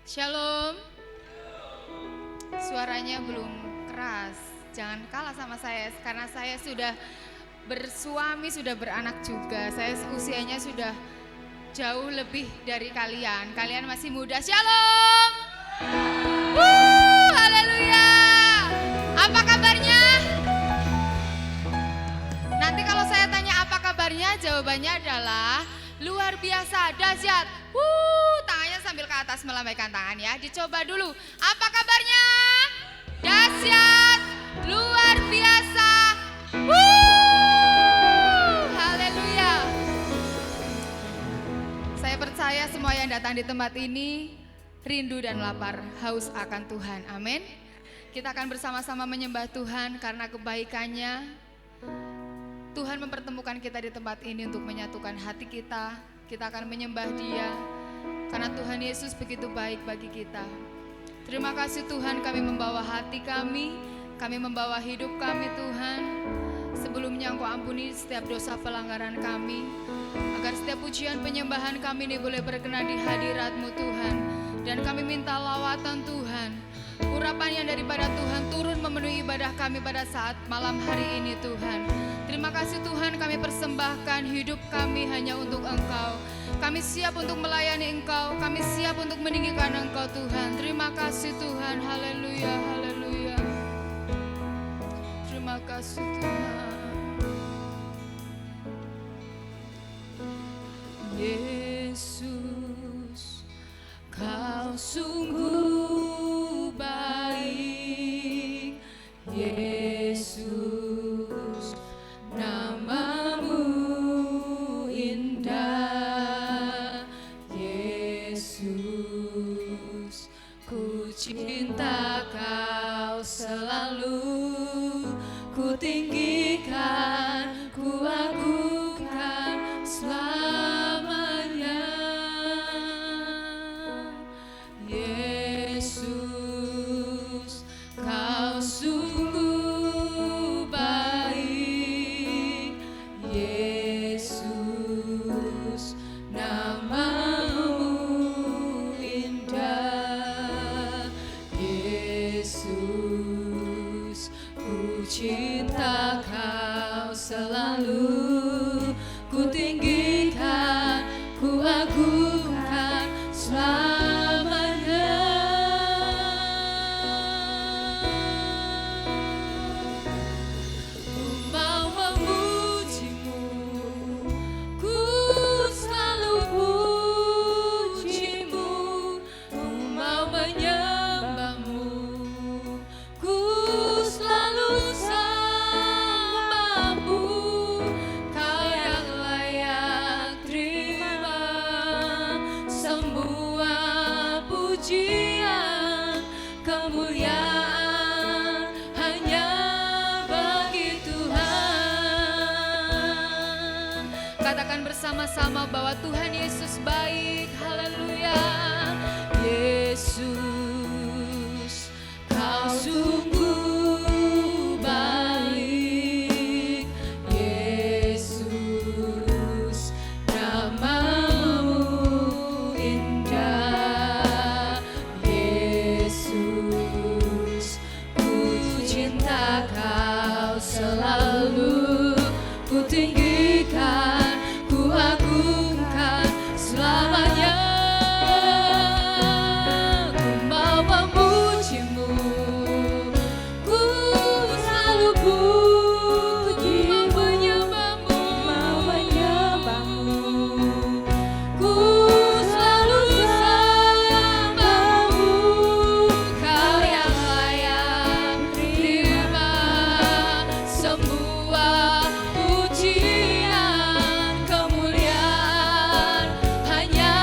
Shalom. Suaranya belum keras. Jangan kalah sama saya karena saya sudah bersuami, sudah beranak juga. Saya usianya sudah jauh lebih dari kalian. Kalian masih muda. Shalom. Haleluya. Apa kabarnya? Nanti kalau saya tanya apa kabarnya, jawabannya adalah luar biasa, dahsyat. Tangannya sambil ke atas melambaikan tangan ya. Dicoba dulu. Apa kabarnya? Dahsyat, luar biasa. Haleluya. Saya percaya semua yang datang di tempat ini rindu dan lapar, haus akan Tuhan. Amin. Kita akan bersama-sama menyembah Tuhan karena kebaikannya. Tuhan mempertemukan kita di tempat ini untuk menyatukan hati kita. Kita akan menyembah Dia karena Tuhan Yesus begitu baik bagi kita. Terima kasih Tuhan, kami membawa hati kami membawa hidup kami Tuhan. Sebelumnya Engkau ampuni setiap dosa pelanggaran kami, agar setiap pujian penyembahan kami ini boleh berkenan di hadirat-Mu Tuhan. Dan kami minta lawatan Tuhan, urapan yang daripada Tuhan turun memenuhi ibadah kami pada saat malam hari ini Tuhan. Terima kasih Tuhan, kami persembahkan hidup kami hanya untuk Engkau. Kami siap untuk melayani Engkau, kami siap untuk meninggikan Engkau Tuhan. Terima kasih Tuhan, haleluya, haleluya. Terima kasih Tuhan. Yesus, Kau sungguh baik. Yesus, nama-Mu indah. Yesus, ku cinta Kau selalu. Ku tinggikan, ku agungkan selamanya. Yesus, Kau sungguh baik. Yesus, nama-Mu indah. Yesus, ku cinta Kau selalu. Ku tinggikan, ku agungkan selamanya. Ku mau memuji-Mu, ku selalu bersama-sama bahwa Tuhan Yesus baik. Haleluya. Yesus, Kau sungguh baik. Yesus, namamu indah. Yesus, ku cinta Kau selalu, ku tinggikan, ku agungkan selamanya. Ku mau memujimu, ku selalu puji, mau menyembahmu, ku selalu sembahmu. Kau yang layak terima semua pujian, kemuliaan hanya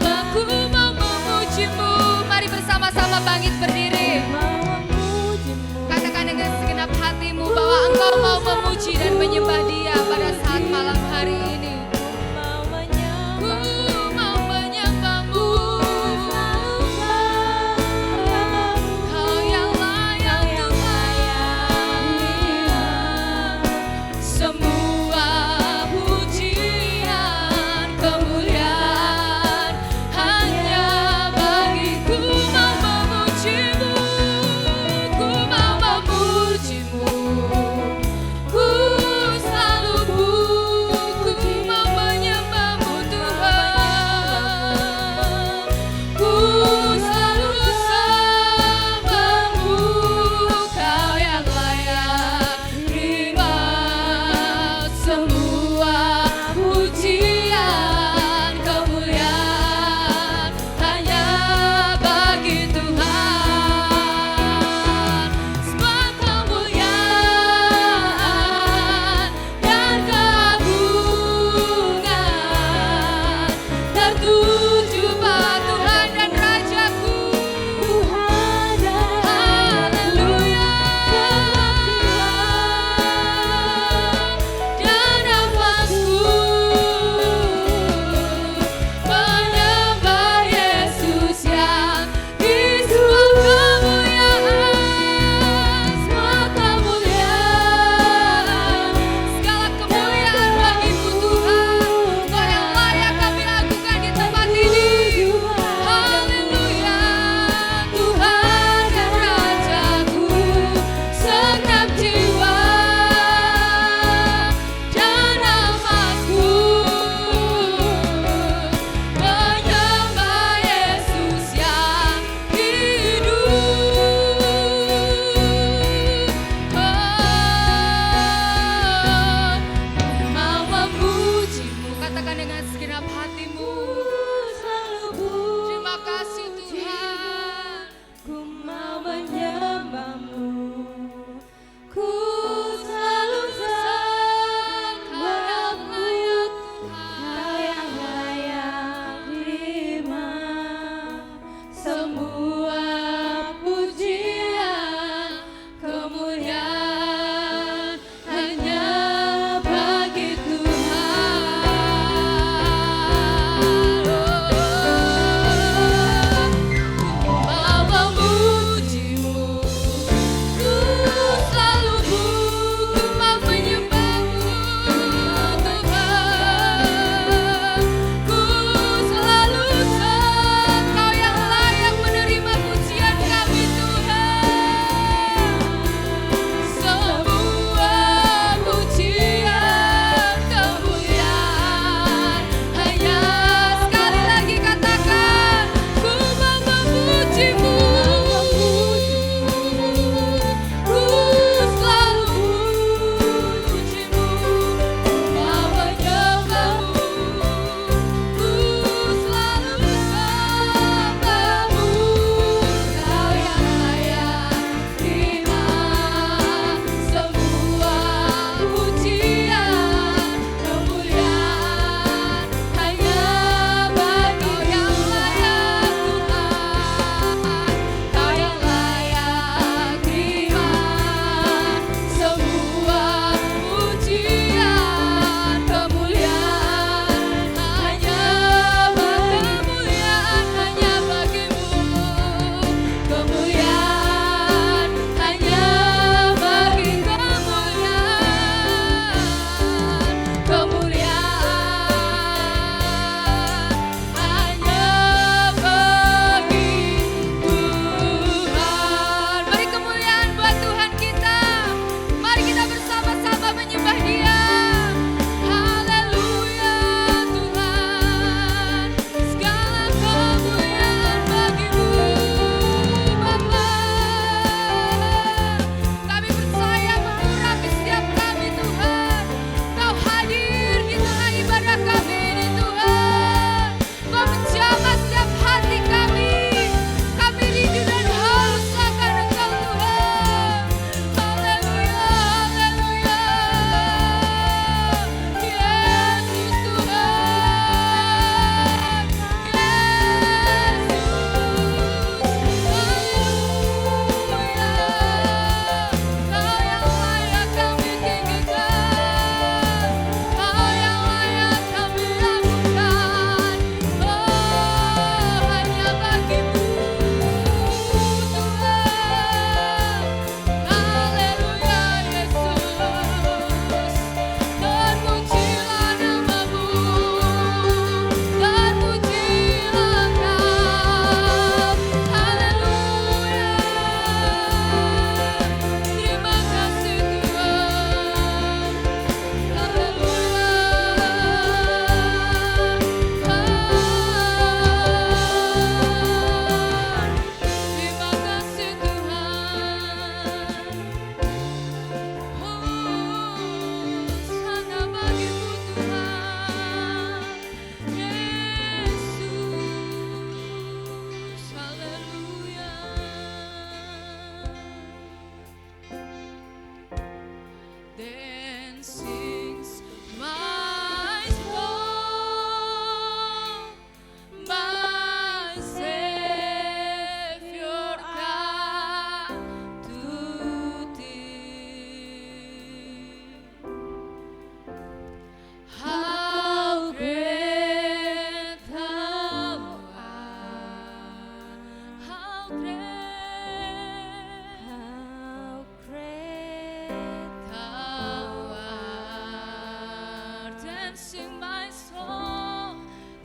Bapa-Ku. Mau memujimu. Mari bersama-sama bangkit berdiri. Katakan dengan segenap hatimu bahwa engkau mau memuji dan menyembah Dia pada saat malam hari ini. Ku mau menyembahmu. Kau yang layak Tuhan. Semua pujian, kemuliaan hanya bagiku. Mau memujimu, ku mau memujimu, ku selalu puji, mau menyembahmu Tuhan. Ku selalu sembahmu. Kau yang layak terima semua pujian, kemuliaan hanya bagi Tuhan. Semua kemuliaan dan keagungan tertuju pada Tuhan dan Rajaku. Haleluya. Dan nafasku menyembah Yesus yang di semua kemuliaan. Semua kemuliaan, segala kemuliaan bagimu Tuhan. Kau yang layak kami lakukan di tempat ini. Haleluya. Tuhan dan Rajaku, segenap jiwa dan nafasku menyembah Yesus yang hidup. Mau memujimu. Katakan dengan segenap hatimu. Terima kasih Tuhan. Ku mau menyembahmu, ku selalu sembahmu. Kau yang layak terima semua pujian, kemuliaan hanya bagi Tuhan.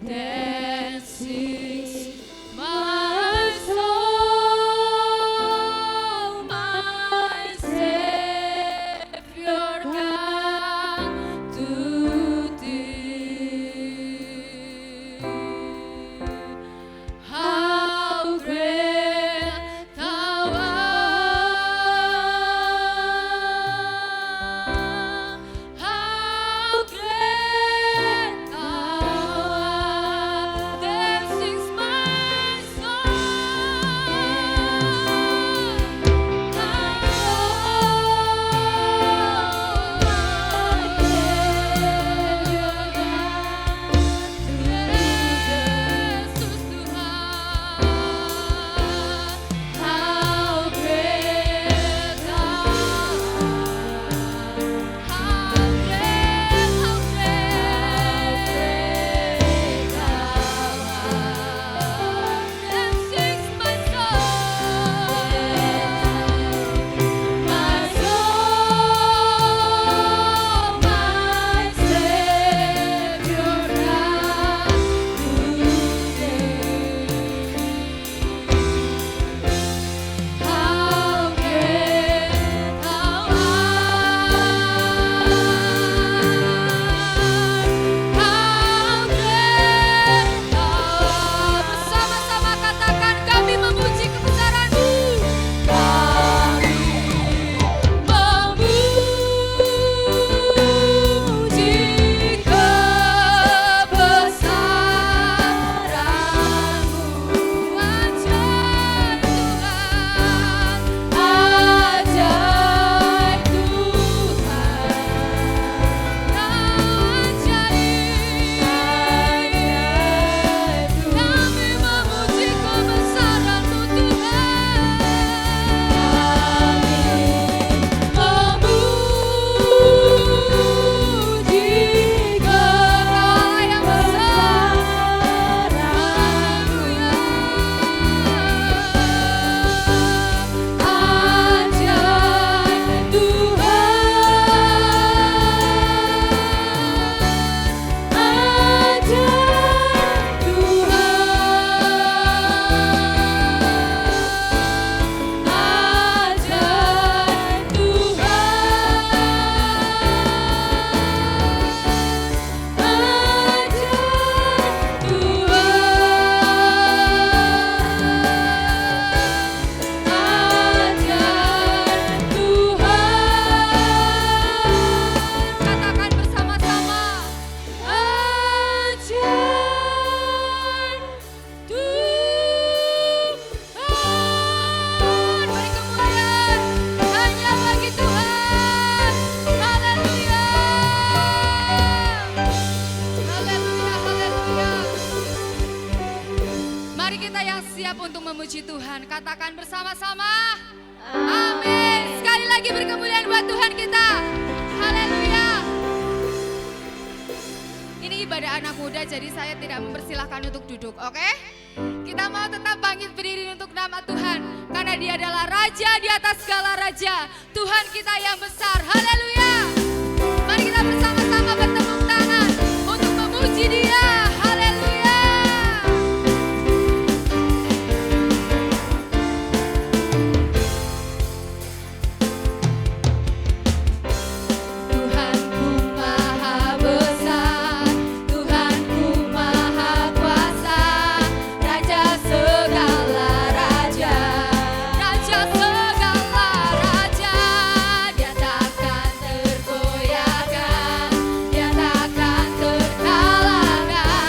dancing my soul, my Savior God to thee. How great thou art, how great thou art, there sings my Bersama-sama katakan, kami memuji kebesaran-Mu. Memuji kebesaran-Mu, ajaib Tuhan, ajaib Tuhan, ajaib. Kami memuji kebesaran-Mu Tuhan. Memuji Kau yang besar. Haleluya. Ajaib Tuhan, ajaib Tuhan, ajaib Katakan bersama-sama, ajaib Tuhan. Beri kemuliaan hanya bagi Tuhan. Haleluya. Haleluya, haleluya. Mari kita yang siap untuk memuji Tuhan, katakan bersama-sama, amin. Sekali lagi beri kemuliaan buat Tuhan kita. Haleluya. Ini ibadah anak muda, jadi saya tidak mempersilahkan untuk duduk, oke? Kita mau tetap bangkit berdiri untuk nama Tuhan, karena Dia adalah Raja di atas segala raja, Tuhan kita yang besar. Haleluya. Mari kita bersama-sama bertepuk tangan untuk memuji Dia. Haleluya. Tuhanku maha besar, Tuhanku maha kuasa, Raja segala raja, Raja segala raja. Dia takkan tergoyahkan, Dia takkan terkalahkan.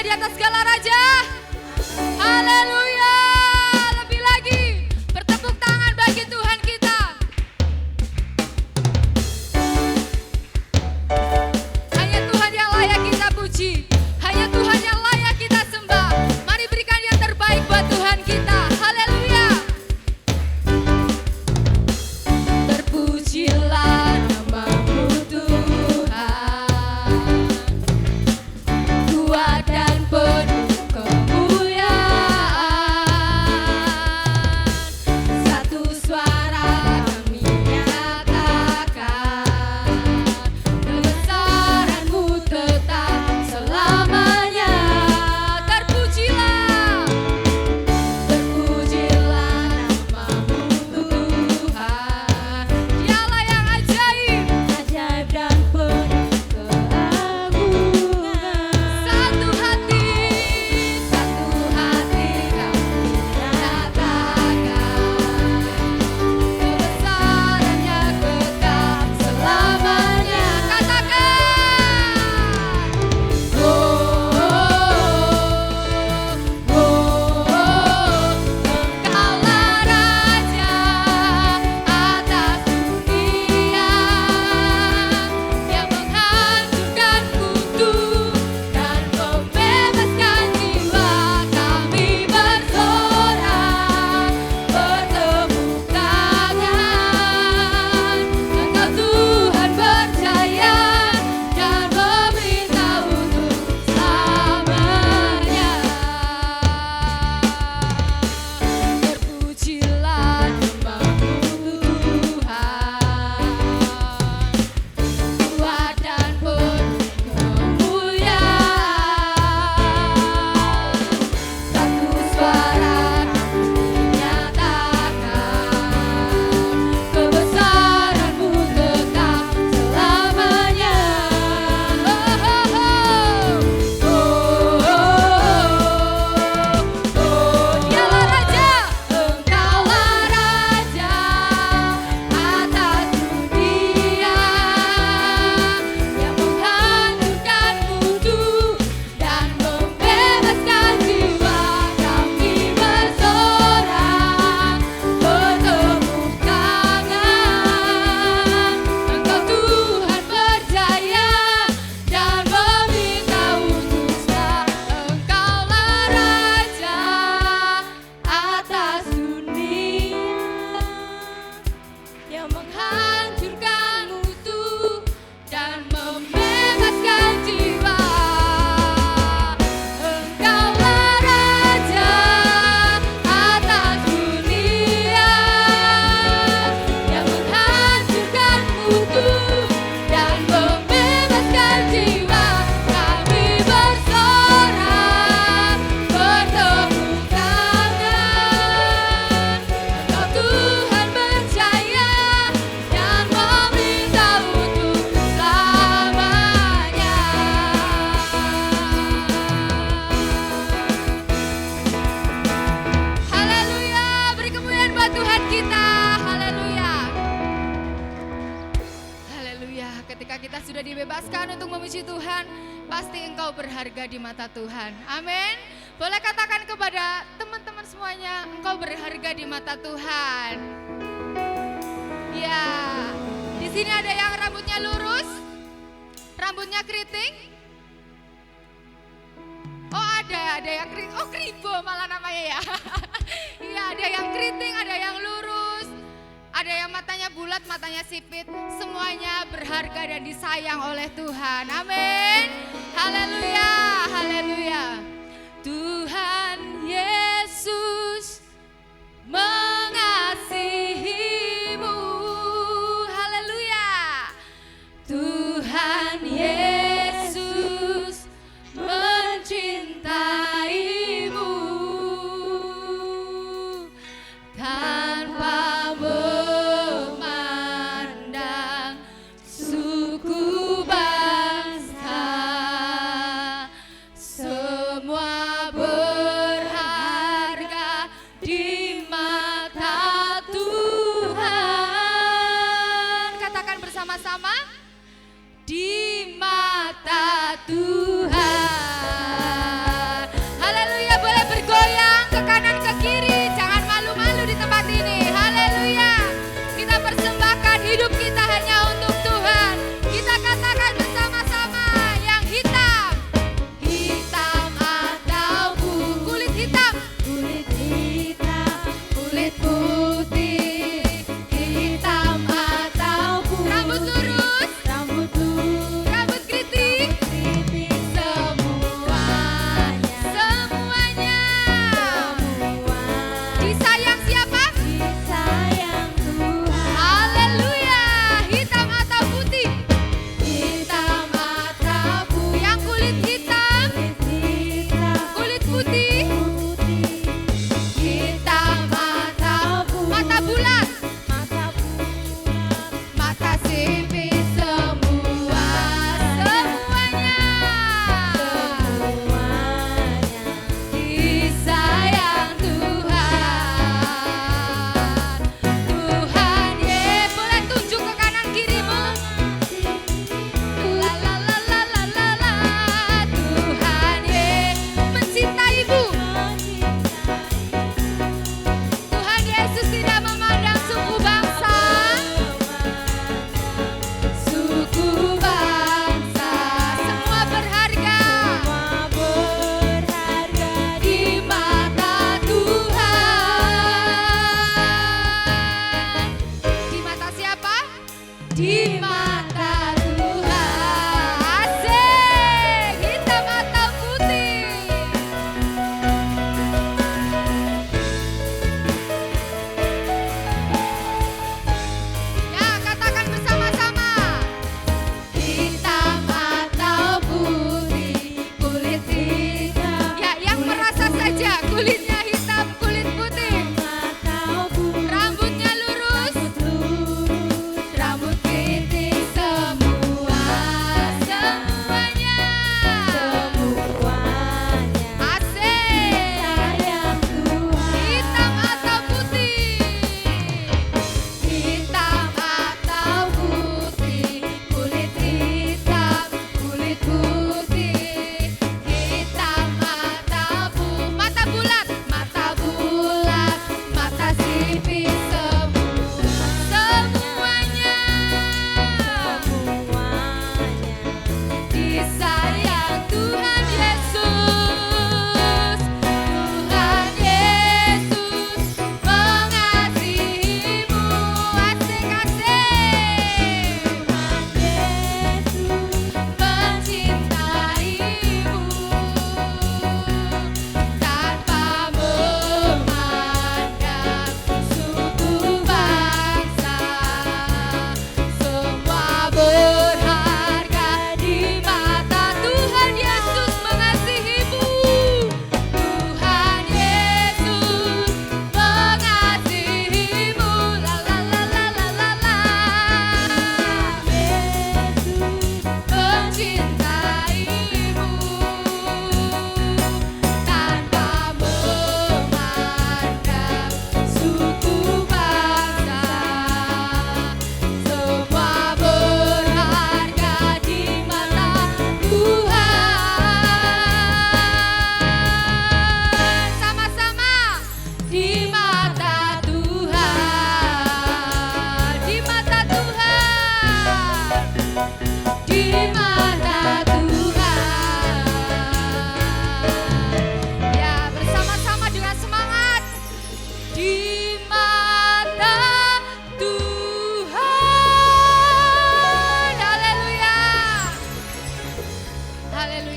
di atas segala raja. Haleluya. Lebih lagi, bertepuk tangan bagi Tuhan kita. Hanya Tuhan yang layak kita puji, hanya Tuhan yang layak kita sembah. Mari berikan yang terbaik buat Tuhan kita. Haleluya. Terpujilah nama-Mu Tuhan, kuat dan penuh kemuliaan. Satu suara kami nyatakan, kebesaran-Mu tetap selamanya. Terpujilah, terpujilah nama-Mu Tuhan. Dialah yang ajaib, ajaib dan penuh keagungan. Satu hati kami nyatakan, kebesaran-Nya kekal selamanya. Katakan, oh, Engkaulah Raja atas dunia, yang menghancurkan kutuk dan membebaskan jiwa. Kami bersorak, bertepuk tangan. Engkau Tuhan percaya dan meminta untuk selamanya. Terpujilah nama-Mu Tuhan, kuat dan penuh kemuliaan. Satu suara kami nyatakan, kebesaran-Mu tetap selamanya. Dialah Raja, Engkaulah Raja atas dunia, yang menghancurkan kutuk dan membebaskan jiwa. Kami bersorak, bertepuk tangan. Engkau Tuhan percaya dan meminta untuk Engkaulah Raja atas dunia, yang menghancurkan mutu dan membebaskan jiwa. Engkaulah Raja atas dunia, yang menghancurkan mutu dan membebaskan jiwa. Kami bersorak, bertepuk tangan. Engkau Tuhan percaya dan meminta untuk selamanya. Haleluya, beri kemuliaan buat Tuhan kita. Haleluya. Haleluya, ketika kita sudah dibebaskan untuk memuji Tuhan, pasti engkau berharga di mata Tuhan. Amin. Boleh katakan kepada teman-teman semuanya, engkau berharga di mata Tuhan. Ya, di sini ada yang rambutnya lurus, rambutnya keriting. Oh ada yang keriting, oh kribo malah namanya ya. Iya, ada yang keriting, ada yang lurus, ada yang matanya bulat, matanya sipit. Semuanya berharga dan disayang oleh Tuhan. Amin. Haleluya, haleluya. Tuhan Yesus mengasihimu. Haleluya. Tuhan Yesus mencintaimu tanpa memandang suku bangsa.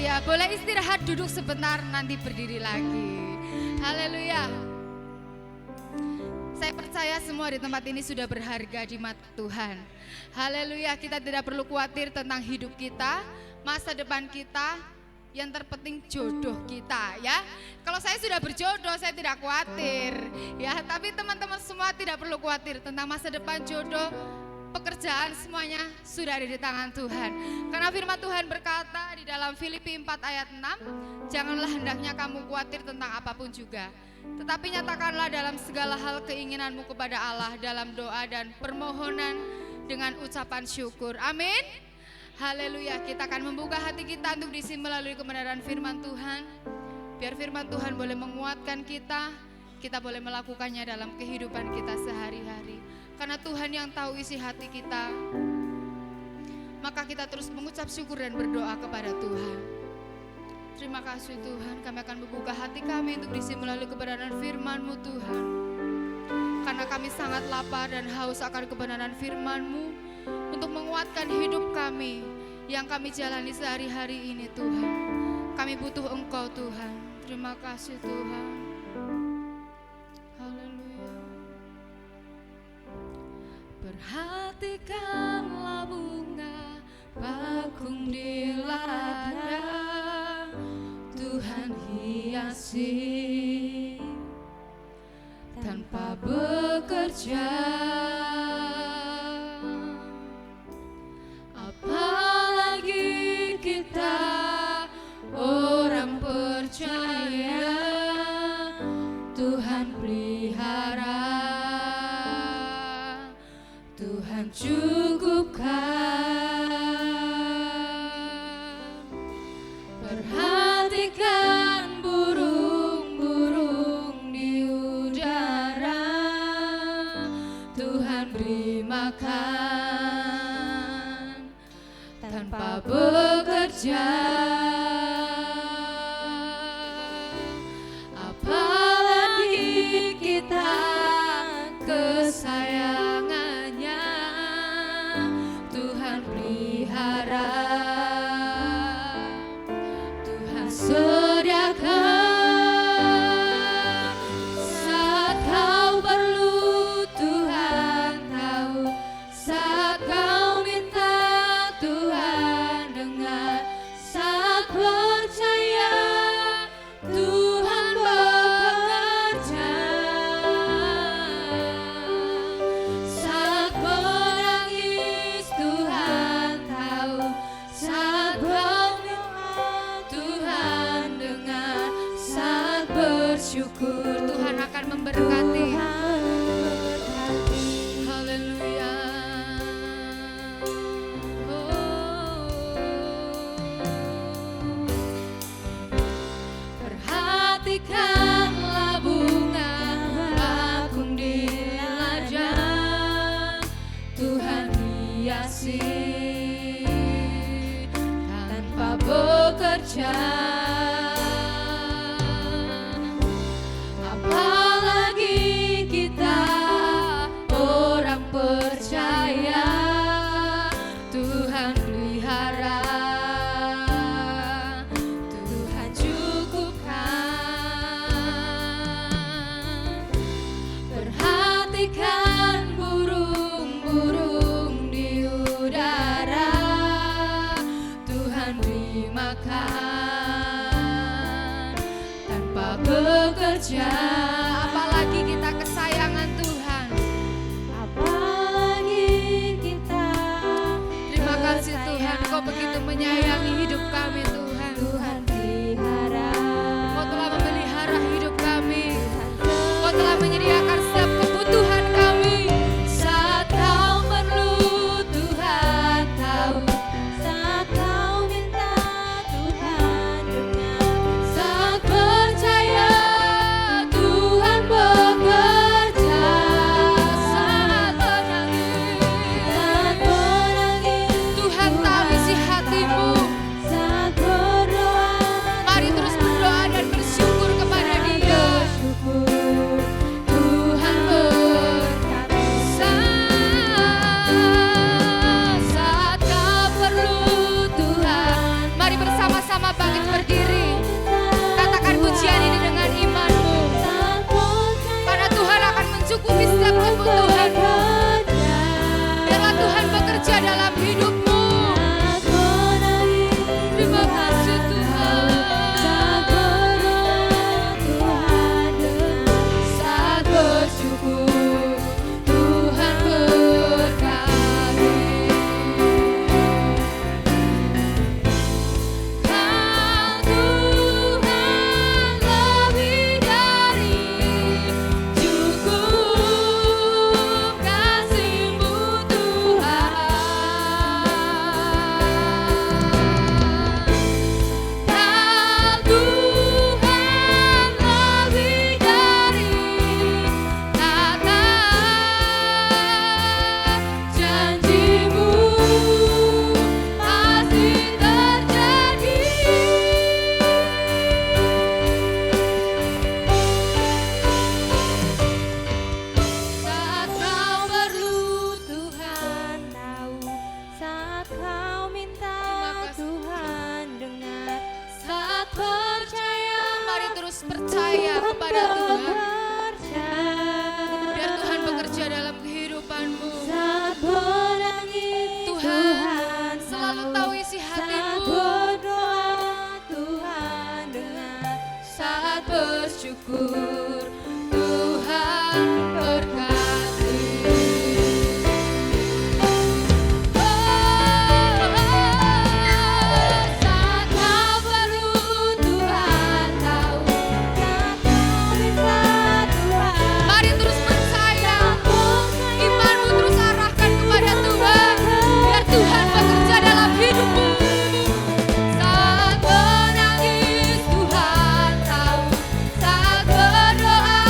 Haleluya. Boleh istirahat, duduk sebentar, nanti berdiri lagi. Haleluya. Saya percaya semua di tempat ini sudah berharga di mata Tuhan. Haleluya. Kita tidak perlu khawatir tentang hidup kita, masa depan kita. Yang terpenting jodoh kita, ya. Kalau saya sudah berjodoh, saya tidak khawatir, ya. Tapi teman-teman semua tidak perlu khawatir tentang masa depan, jodoh, pekerjaan, semuanya sudah ada di tangan Tuhan. Karena firman Tuhan berkata di dalam Filipi 4 ayat 6, janganlah hendaknya kamu khawatir tentang apapun juga, tetapi nyatakanlah dalam segala hal keinginanmu kepada Allah dalam doa dan permohonan dengan ucapan syukur. Amin. Haleluya. Kita akan membuka hati kita untuk diisi melalui kebenaran firman Tuhan. Biar firman Tuhan boleh menguatkan kita, kita boleh melakukannya dalam kehidupan kita sehari-hari. Karena Tuhan yang tahu isi hati kita, maka kita terus mengucap syukur dan berdoa kepada Tuhan. Terima kasih Tuhan, kami akan membuka hati kami untuk diisi melalui kebenaran firman-Mu Tuhan. Karena kami sangat lapar dan haus akan kebenaran firman-Mu untuk menguatkan hidup kami yang kami jalani sehari-hari ini Tuhan. Kami butuh Engkau Tuhan. Terima kasih Tuhan. Haleluya. Perhatikanlah bunga bakung di ladang, Tuhan hiasi tanpa bekerja. Apalagi kita orang percaya, Tuhan pelihara, Tuhan cukupkan. Perhatikan burung-burung di udara, Tuhan beri makan tanpa bekerja. Apalagi kita kesayangannya, Tuhan pelihara, Tuhan sediakan saat kau perlu. Tuhan tahu saat kau minta, Tuhan dengar. Saat percaya, Tuhan bekerja. Saat menangis, Tuhan tahu. Saat berdoa, Tuhan dengar. Saat bersyukur, Tuhan akan memberkati. Haleluya. Perhatikanlah bunga bakung di ladang, Tuhan hiasi tanpa bekerja. Apalagi kita orang percaya, Tuhan pelihara, Tuhan cukupkan. Perhatikan burung-burung di udara, Tuhan beri makan tanpa bekerja. Apalagi kita kesayangan Tuhan, apalagi kita. Terima kasih Tuhan, Kau begitu menyayangi hidup kami Tuhan. Tuhan pelihara, Kau telah memelihara hidup kami. Kau telah menyediakan setiap kebutuhan kami. Saat kau perlu, Tuhan tahu. Saat kau minta, Tuhan dengar. Saat percaya, Tuhan bekerja. Saat menangis, Tuhan tahu isi hatimu. kepada Tuhan. bekerja, Biar Tuhan bekerja dalam kehidupanmu. saat menangis Tuhan selalu tahu isi saat hatimu. berdoa Tuhan dengar, Saat bersyukur Tuhan berkati. saat kau perlu Tuhan tahu, saat kau minta Tuhan, Mari terus percaya, imanmu terus arahkan kepada Tuhan. Biar Tuhan bekerja dalam hidupmu. Saat menangis Tuhan tahu, saat berdoa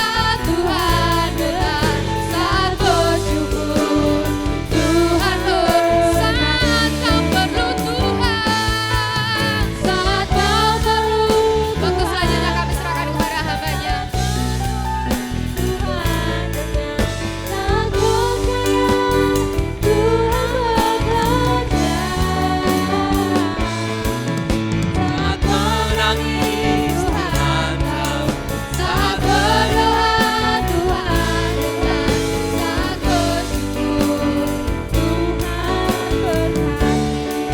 Tuhan dengar, saat bersyukur Tuhan saat kau perlu Tuhan, saat kau perlu waktu selanjutnya kami serahkan kepada hamba-Nya. Tuhan dengar, saat percaya Tuhan bekerja, saat menangis Tuhan tahu, saat berdoa Tuhan dengar, saat bersyukur Tuhan berkati,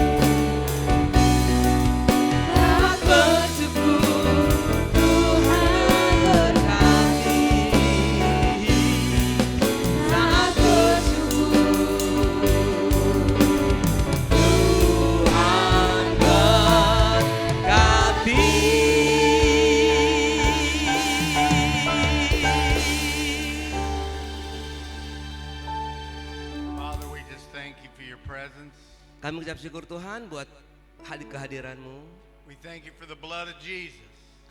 saat bersyukur Tuhan berkati, saat Father, we just thank you for your presence. Kami mengucap syukur Tuhan buat kehadiran-Mu. We thank you for the blood of Jesus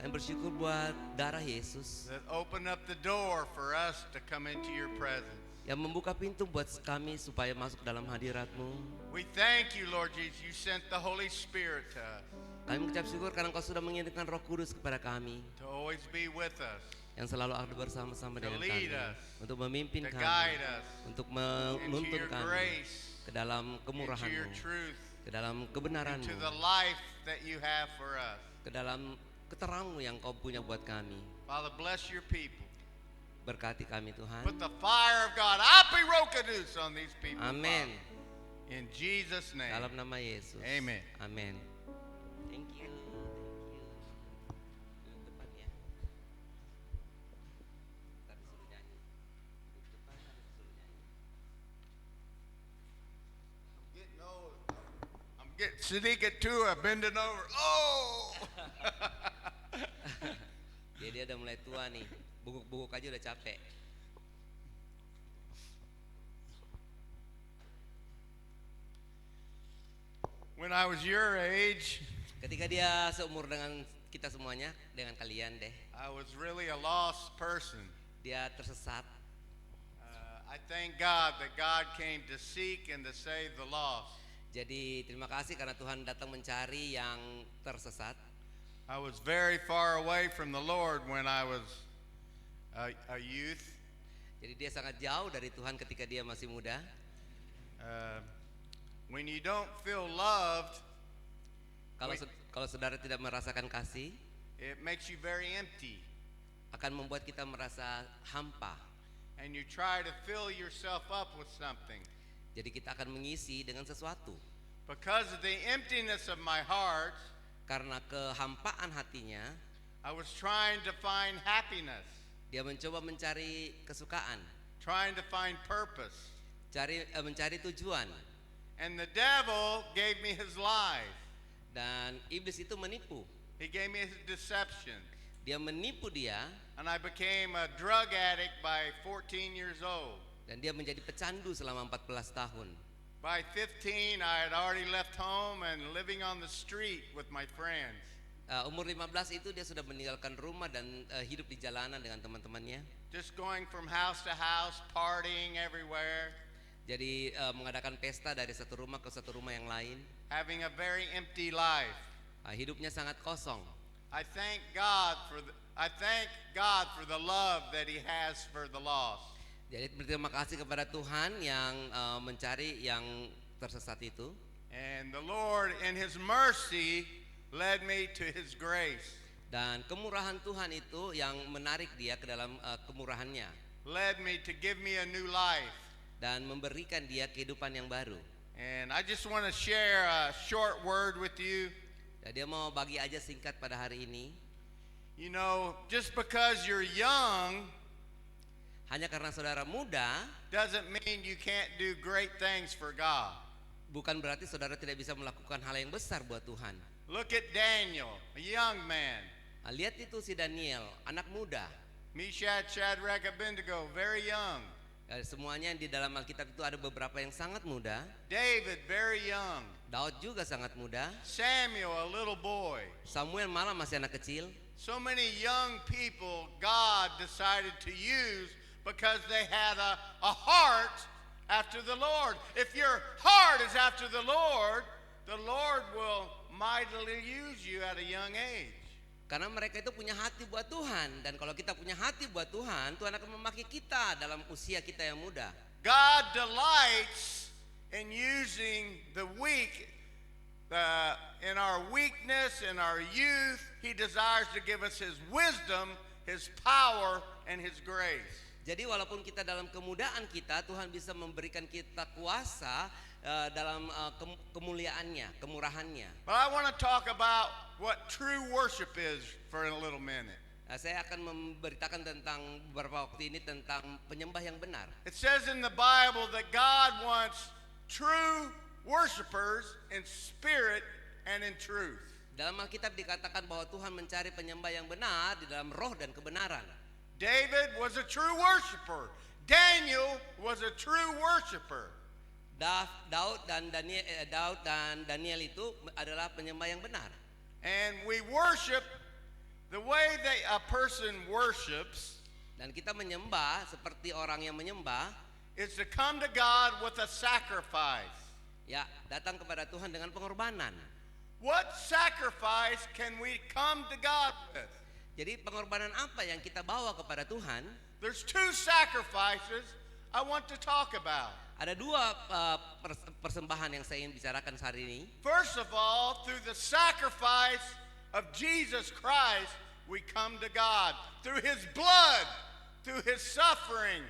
Kami bersyukur buat darah Yesus that opened up the door for us to come into your presence. yang membuka pintu buat kami supaya masuk dalam hadirat-Mu. We thank you, Lord Jesus, you sent the Holy Spirit to us Kami mengucap syukur karena Engkau sudah mengirimkan Roh Kudus kepada kami to always be with us, yang selalu ada bersama-sama To dengan lead kami, us, untuk memimpin to kami, guide us untuk into menuntun your kami grace, ke dalam into your kemurahan-Mu, truth, ke dalam into kebenaran-Mu, the life that you have for us. ke dalam keterang-Mu yang Kau punya buat kami. Father, bless your people. Berkati kami Tuhan. Put the fire of God, apirokadus, on these people. Amin. Father. In Jesus' name. Dalam nama Yesus. Amen. Amin. Thank you. Duduk depan ya. Tadi suruh nyanyi. Duduk depan, tadi suruh nyanyi. Getting old. I'm getting sedikit too. Bending over. Oh! Dia udah mulai tua nih. Bungkuk-bungkuk aja udah capek. When I was your age, Ketika dia seumur dengan kita semuanya, dengan kalian deh, I was really a lost person. dia tersesat. I thank God that God came to seek and to save the lost. Jadi terima kasih karena Tuhan datang mencari yang tersesat. I was very far away from the Lord when I was a youth. Jadi dia sangat jauh dari Tuhan ketika dia masih muda. When you don't feel loved, Kalau saudara tidak merasakan kasih, it makes you very empty. akan membuat kita merasa hampa. And you try to fill yourself up with something. Jadi kita akan mengisi dengan sesuatu. Because of the emptiness of my heart, Karena kehampaan hatinya, I was trying to find happiness, dia mencoba mencari kesukaan, trying to find purpose. mencari tujuan. And the devil gave me his lies. Dan iblis itu menipu. He gave me his deception. Dia menipu dia, And I became a drug addict by 14 years old. dan dia menjadi pecandu selama 14 tahun. By 15, I had already left home and living on the street with my friends. Umur 15 itu dia sudah meninggalkan rumah dan hidup di jalanan dengan teman-temannya. Just going from house to house, partying everywhere, Jadi mengadakan pesta dari satu rumah ke satu rumah yang lain. having a very empty life. Hidupnya sangat kosong. I thank God for the love that he has for the lost. Jadi berterima kasih kepada Tuhan yang mencari yang tersesat itu. And the Lord in his mercy led me to his grace. Dan kemurahan Tuhan itu yang menarik dia ke dalam kemurahannya led me to give me a new life. dan memberikan dia kehidupan yang baru. And I just want to share a short word with you. Dan dia mau bagi aja singkat pada hari ini. You know, just because you're young Hanya karena saudara muda doesn't mean you can't do great things for God. bukan berarti saudara tidak bisa melakukan hal yang besar buat Tuhan. Look at Daniel, a young man. Nah, lihat itu si Daniel, anak muda. Meshach, Shadrach, Abednego, very young. Semuanya di dalam Alkitab itu ada beberapa yang sangat muda. David, very young. Daud juga sangat muda. Samuel, a little boy. Samuel malah masih anak kecil. So many young people God decided to use because they had a heart after the Lord. If your heart is after the Lord will mightily use you at a young age. Karena mereka itu punya hati buat Tuhan. Dan kalau kita punya hati buat Tuhan, Tuhan akan memakai kita dalam usia kita yang muda. God delights in using the weak, in our weakness, in our youth. He desires to give us His wisdom, His power, and His grace. Jadi walaupun kita dalam kemudaan kita, Tuhan bisa memberikan kita kuasa dalam kemuliaannya, kemurahannya. But I want to talk about what true worship is for a little minute. Nah, saya akan memberitakan tentang beberapa waktu ini tentang penyembah yang benar. It says in the Bible that God wants true worshipers in spirit and in truth. Dalam Alkitab dikatakan bahwa Tuhan mencari penyembah yang benar di dalam roh dan kebenaran. David was a true worshiper. Daniel was a true worshiper. Daud dan Daniel itu adalah penyembah yang benar. And we worship the way that a person worships. Dan kita menyembah seperti orang yang menyembah. Is to come to God with a sacrifice. Ya, datang kepada Tuhan dengan pengorbanan. What sacrifice can we come to God with? Jadi pengorbanan apa yang kita bawa kepada Tuhan? There's two sacrifices I want to talk about. Ada dua persembahan yang saya ingin bicarakan hari ini. First of all, through the sacrifice of Jesus Christ, we come to God. Through His blood, through His suffering,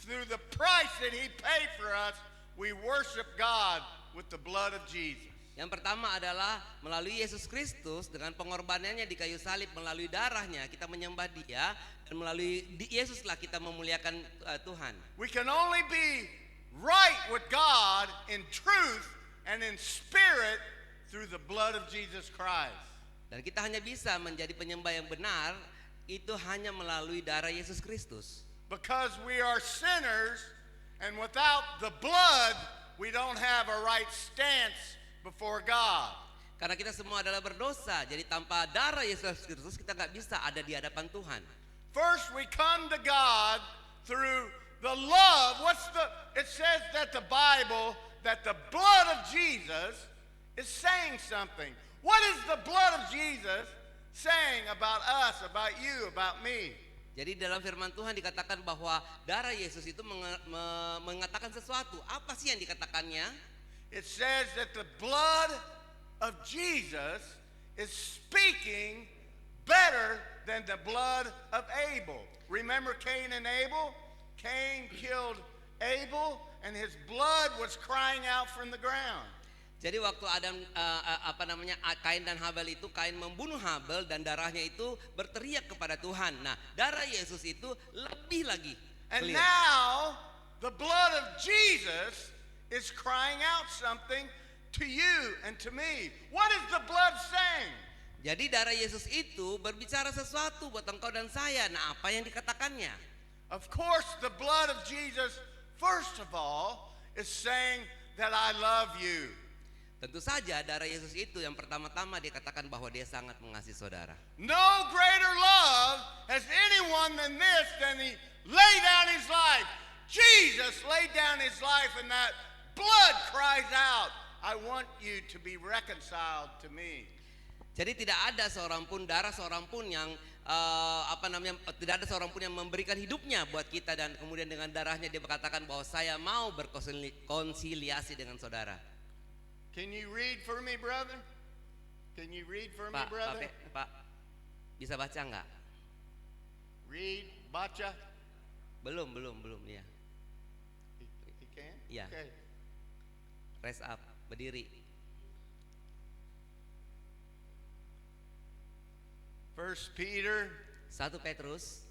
through the price that He paid for us, we worship God with the blood of Jesus. Yang pertama adalah melalui Yesus Kristus dengan pengorbanannya di kayu salib, melalui darahnya kita menyembah Dia, dan melalui Yesuslah kita memuliakan Tuhan. We can only be right with God in truth and in spirit through the blood of Jesus Christ. Dan kita hanya bisa menjadi penyembah yang benar itu hanya melalui darah Yesus Kristus. Because we are sinners, and without the blood we don't have a right stance before God. Karena kita semua adalah berdosa, jadi tanpa darah Yesus Kristus kita nggak bisa ada di hadapan Tuhan. First we come to God through the love. It says that the Bible, that the blood of Jesus is saying something. What is the blood of Jesus saying about us, about you, about me? Jadi dalam firman Tuhan dikatakan bahwa darah Yesus itu mengatakan sesuatu. Apa sih yang dikatakannya? It says that the blood of Jesus is speaking better than the blood of Abel. Remember Cain and Abel? Cain killed Abel and his blood was crying out from the ground. Jadi waktu Kain dan Habel itu, Kain membunuh Habel dan darahnya itu berteriak kepada Tuhan. Nah, darah Yesus itu lebih lagi And clear. now the blood of Jesus is crying out something to you and to me. What is the blood saying? Jadi darah Yesus itu berbicara sesuatu buat engkau dan saya. Nah, apa yang dikatakannya? Of course, the blood of Jesus, first of all, is saying that I love you. Tentu saja darah Yesus itu yang pertama-tama dia katakan bahwa dia sangat mengasihi saudara. No greater love has anyone than this, than He laid down His life. Jesus laid down His life, and that blood cries out, I want you to be reconciled to me. Jadi tidak ada seorang pun darah seorang pun yang tidak ada seorang pun yang memberikan hidupnya buat kita, dan kemudian dengan darahnya dia berkatakan bahwa saya mau berkonsiliasi dengan saudara. Can you read for me, brother? Can you read for me, brother? Pak, Bisa baca nggak? Read, baca. Belum ya. He can? Yeah. Okay. Raise up, berdiri. 1 Peter 1 Petrus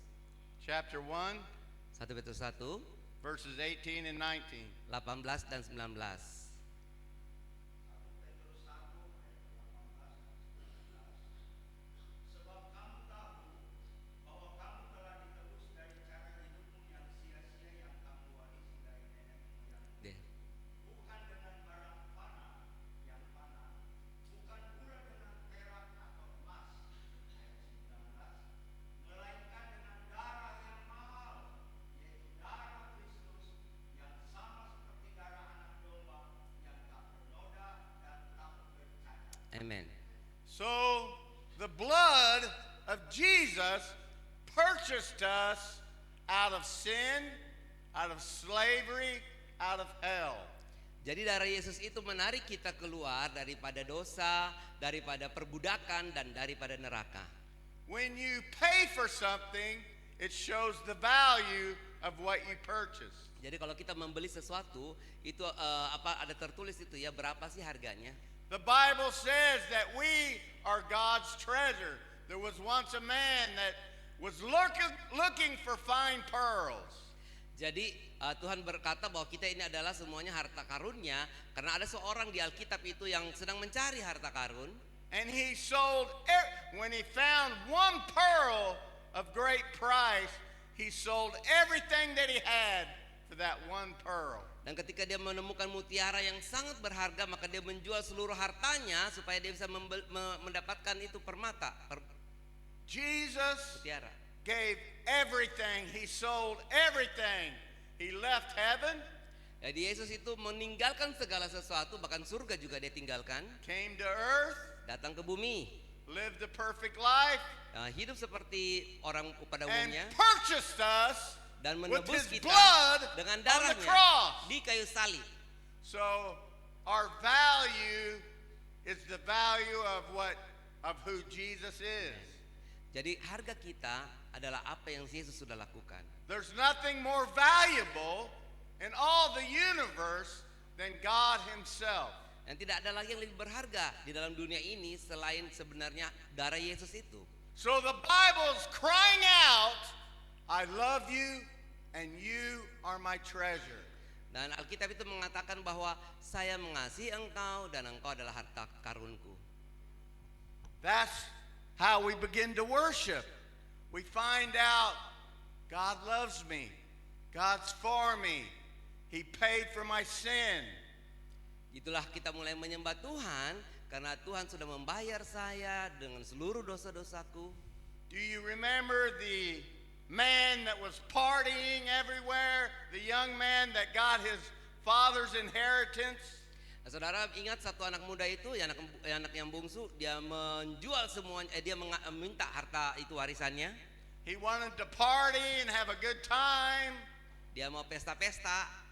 chapter 1, 1 Petrus 1 verses 18 and 19. 18 dan 19. Deh. Amen. So the blood of Jesus purchased us out of sin, out of slavery, out of hell. Jadi darah Yesus itu menarik kita keluar daripada dosa, daripada perbudakan, dan daripada neraka. When you pay for something, it shows the value of what you purchased. Jadi kalau kita membeli sesuatu, itu ada tertulis itu ya, berapa sih harganya? The Bible says that we are God's treasure. There was once a man that was looking for fine pearls. Jadi Tuhan berkata bahwa kita ini adalah semuanya harta karunnya, karena ada seorang di Alkitab itu yang sedang mencari harta karun. And he sold, when he found one pearl of great price, he sold everything that he had for that one pearl. Dan ketika dia menemukan mutiara yang sangat berharga, maka dia menjual seluruh hartanya supaya dia bisa mendapatkan itu permata, Jesus mutiara. gave everything. He sold everything. He left heaven, Jadi Yesus itu meninggalkan segala sesuatu, bahkan surga juga dia tinggalkan, came to earth, datang ke bumi, lived a perfect life, hidup seperti orang pada and umumnya, purchased us dan with menebus his kita blood dengan on the darahnya cross. di kayu salib. So our value is the value of who Jesus is. Jadi harga kita adalah apa yang Yesus sudah lakukan. There's nothing more valuable in all the universe than God himself. Dan tidak ada lagi yang lebih berharga di dalam dunia ini selain sebenarnya darah Yesus itu. So the Bible's crying out, I love you and you are my treasure. Dan Alkitab itu mengatakan bahwa saya mengasihi engkau dan engkau adalah harta karunku. That's how we begin to worship. We find out God loves me. God's for me. He paid for my sin. Itulah kita mulai menyembah Tuhan karena Tuhan sudah membayar saya dengan seluruh dosa-dosaku. Do you remember the man that was partying everywhere? The young man that got his father's inheritance? Nah, saudara ingat satu anak muda itu, anak yang bungsu, dia menjual semuanya, dia meminta harta itu warisannya. He wanted to party and have a good time. Dia mau pesta-pesta.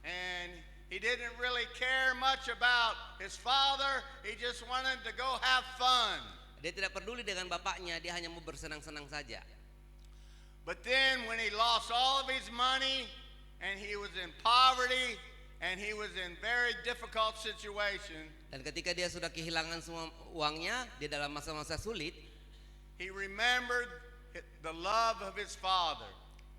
And he didn't really care much about his father. He just wanted to go have fun. Dia tidak peduli dengan bapaknya, dia hanya mau bersenang-senang saja. But then when he lost all of his money and he was in poverty and he was in very difficult situation, Dan ketika dia sudah kehilangan semua uangnya, dia dalam masa-masa sulit, he remembered the love of his father.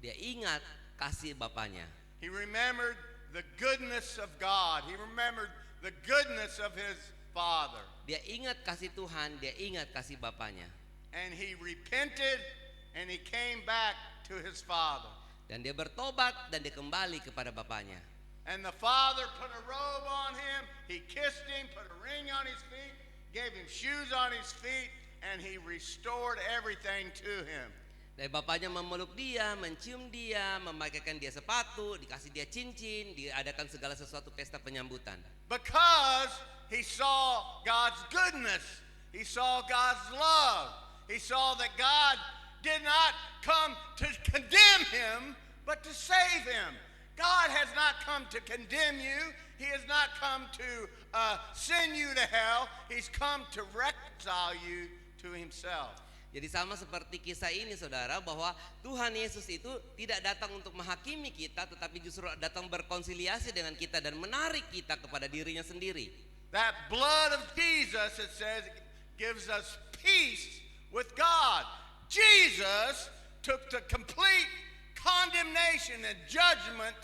dia ingat kasih bapaknya. He remembered the goodness of God. He remembered the goodness of his father. Dia ingat kasih Tuhan, dia ingat kasih bapaknya. And he repented and he came back to his father. Dan dia bertobat dan dia kembali kepada bapaknya. And the father put a robe on him, he kissed him, put a ring on his feet, gave him shoes on his feet, and he restored everything to him. Dan bapaknya memeluk dia, mencium dia, memakaikan dia sepatu, dikasih dia cincin, diadakan segala sesuatu pesta penyambutan. Because he saw God's goodness, he saw God's love, he saw that God did not come to condemn him, but to save him. God has not come to condemn you. He has not come to send you to hell. He's come to reconcile you to himself. Jadi sama seperti kisah ini saudara, bahwa Tuhan Yesus itu tidak datang untuk menghakimi kita, tetapi justru datang berkonsiliasi dengan kita dan menarik kita kepada dirinya sendiri. That blood of Jesus, it says, gives us peace with God. Jesus took the complete condemnation and judgment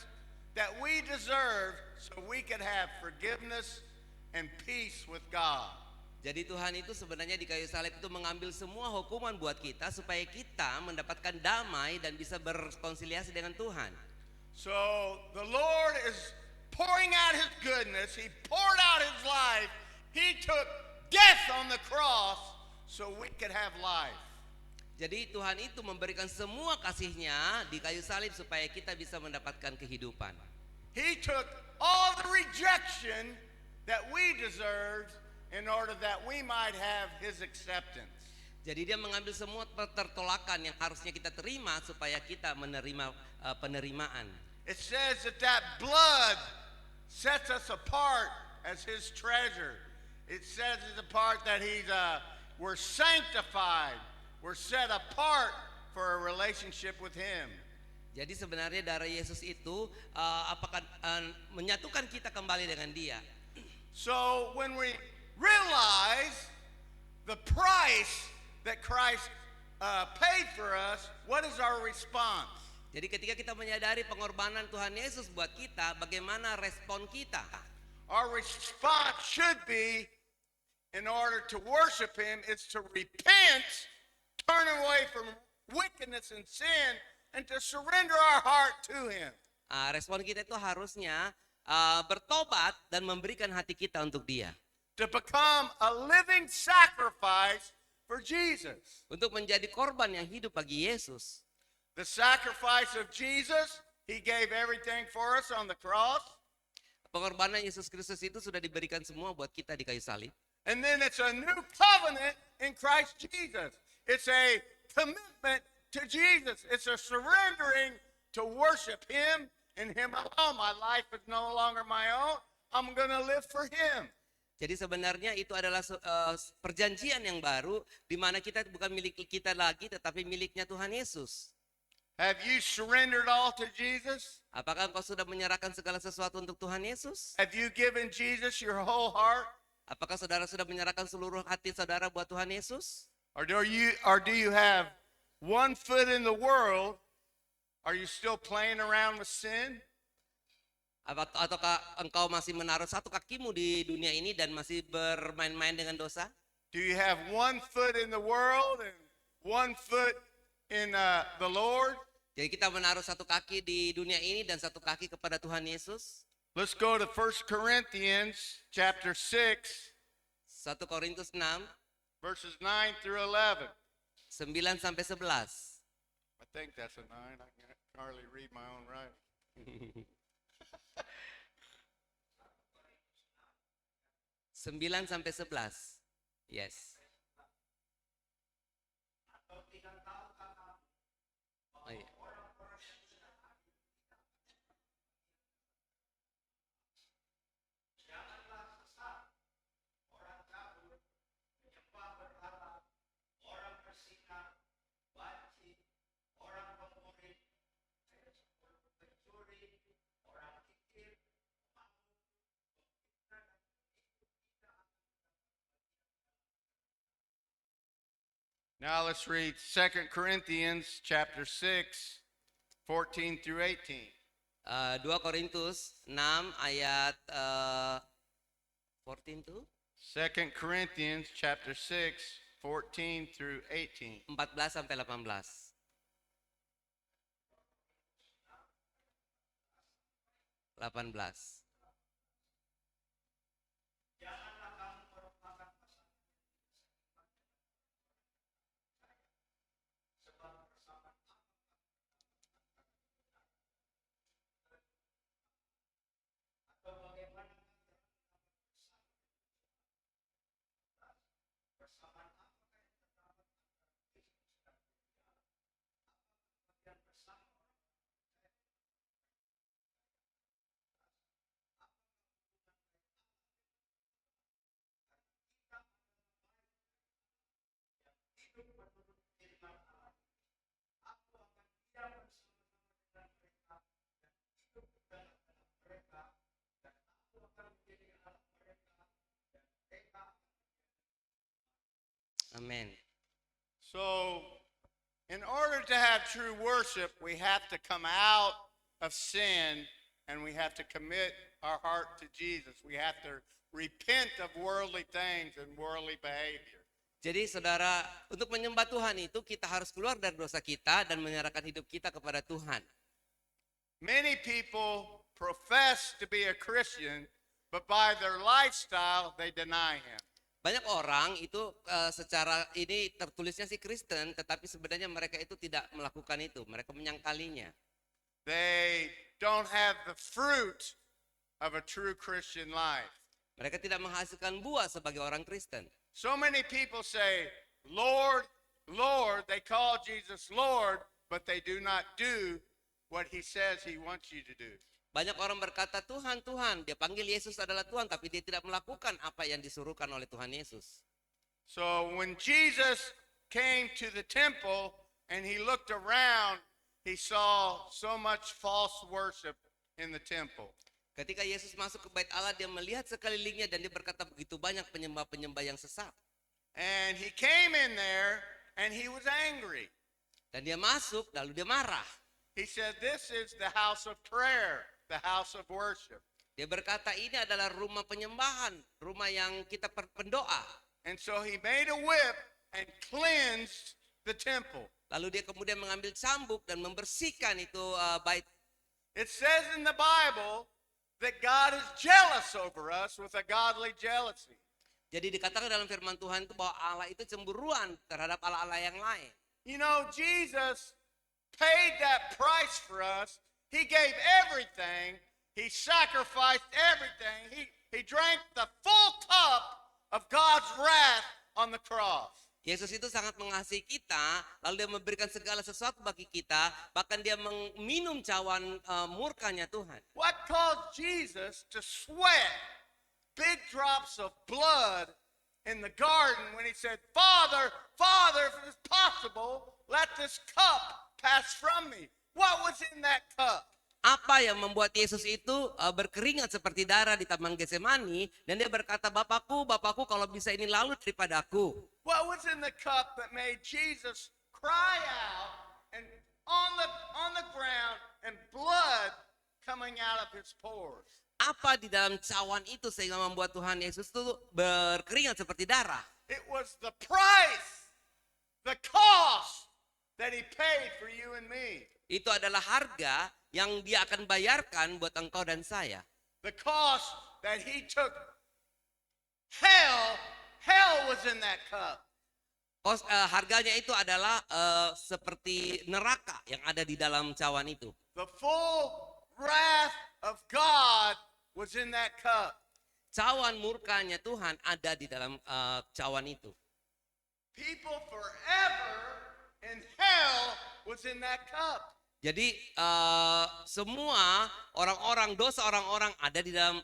that we deserve so we could have forgiveness and peace with God. Jadi Tuhan itu sebenarnya di kayu salib itu mengambil semua hukuman buat kita supaya kita mendapatkan damai dan bisa berkonsiliasi dengan Tuhan. So the Lord is pouring out his goodness. He poured out his life. He took death on the cross so we could have life. Jadi Tuhan itu memberikan semua kasih-Nya di kayu salib supaya kita bisa mendapatkan kehidupan. He took all the rejection that we deserved in order that we might have his acceptance. Jadi dia mengambil semua pertolakan yang harusnya kita terima supaya kita menerima penerimaan. It says that blood sets us apart as his treasure. It sets us apart that we're sanctified. We're set apart for a relationship with him. Jadi sebenarnya darah Yesus itu menyatukan kita kembali dengan Dia. So when we realize the price that Christ paid for us, what is our response? Jadi ketika kita menyadari pengorbanan Tuhan Yesus buat kita, bagaimana respon kita? Our response should be, in order to worship him, is to repent, turn away from wickedness and sin, and to surrender our heart to him. Respon kita itu harusnya bertobat dan memberikan hati kita untuk Dia. To become a living sacrifice for Jesus. Untuk menjadi korban yang hidup bagi Yesus. The sacrifice of Jesus, he gave everything for us on the cross. Pengorbanan Yesus Kristus itu sudah diberikan semua buat kita di kayu salib. And then it's a new covenant in Christ Jesus. It's a commitment to Jesus. It's a surrendering to worship him and him alone. My life is no longer my own. I'm going to live for him. Jadi sebenarnya itu adalah perjanjian yang baru di mana kita bukan milik kita lagi tetapi miliknya Tuhan Yesus. Have you surrendered all to Jesus? Apakah engkau sudah menyerahkan segala sesuatu untuk Tuhan Yesus? Have you given Jesus your whole heart? Apakah saudara sudah menyerahkan seluruh hati saudara buat Tuhan Yesus? Or do you have one foot in the world? Are you still playing around with sin? Ataukah engkau masih menaruh satu kakimu di dunia ini dan masih bermain-main dengan dosa? Do you have one foot in the world and one foot in the Lord? Jadi kita menaruh satu kaki di dunia ini dan satu kaki kepada Tuhan Yesus. Let's go to 1 Corinthians chapter 6, 1 Korintus 6, verses 9 through 11. 9 sampai 11. I think that's a 9. I can hardly read my own writing. 9 sampai 11. Yes. Oh, iya. Now let's read 2 Corinthians chapter 6, 14 through 18. 2 Korintus 6 ayat 14 to 2 Corinthians chapter 6, 14 through 18. 14 sampai 18. 18. Amin. So, in order to have true worship, we have to come out of sin and we have to commit our heart to Jesus. We have to repent of worldly things and worldly behavior. Jadi saudara, untuk menyembah Tuhan itu kita harus keluar dari dosa kita dan menyerahkan hidup kita kepada Tuhan. Many people profess to be a Christian, but by their lifestyle, they deny Him. Banyak orang itu secara ini tertulisnya sih Kristen, tetapi sebenarnya mereka itu tidak melakukan itu. Mereka menyangkalinya. They don't have the fruit of a true Christian life. Mereka tidak menghasilkan buah sebagai orang Kristen. So many people say, Lord, Lord. They call Jesus Lord, but they do not do what He says He wants you to do. Banyak orang berkata Tuhan, Tuhan. Dia panggil Yesus adalah Tuhan, tapi dia tidak melakukan apa yang disuruhkan oleh Tuhan Yesus. So when Jesus came to the temple and He looked around, He saw so much false worship in the temple. Ketika Yesus masuk ke bait Allah, dia melihat sekelilingnya dan dia berkata begitu banyak penyembah-penyembah yang sesat. And He came in there and He was angry. Dan dia masuk, lalu dia marah. He said, this is the house of prayer, the house of worship. Dia berkata ini adalah rumah penyembahan, rumah yang kita pendoa. And so He made a whip and cleansed the temple. Lalu dia kemudian mengambil cambuk dan membersihkan itu bait. It says in the Bible that God is jealous over us with a godly jealousy. Jadi dikatakan dalam firman Tuhan itu bahwa Allah itu cemburuan terhadap Allah-Allah yang lain. You know, Jesus paid that price for us. He gave everything. He sacrificed everything. He drank the full cup of God's wrath on the cross. Yesus itu sangat mengasihi kita, lalu dia memberikan segala sesuatu bagi kita, bahkan dia meminum cawan murkanya Tuhan. What caused Jesus to sweat big drops of blood in the garden when He said, Father, Father, if it is possible, let this cup pass from me? What was in that cup? Apa yang membuat Yesus itu berkeringat seperti darah di Taman Getsemani, dan dia berkata, Bapakku, Bapakku, kalau bisa ini lalu daripadaku. What was in the cup that made Jesus cry out and on the ground and blood coming out of His pores? Apa di dalam cawan itu sehingga membuat Tuhan Yesus itu berkeringat seperti darah? It was the price, the cost that He paid for you and me. Itu adalah harga yang dia akan bayarkan buat engkau dan saya. The cost that He took. Hell was in that cup. Harganya itu adalah seperti neraka yang ada di dalam cawan itu. The full wrath of God was in that cup. Cawan murkanya Tuhan ada di dalam cawan itu. People forever in hell was in that cup. Jadi semua orang-orang, dosa orang-orang ada di dalam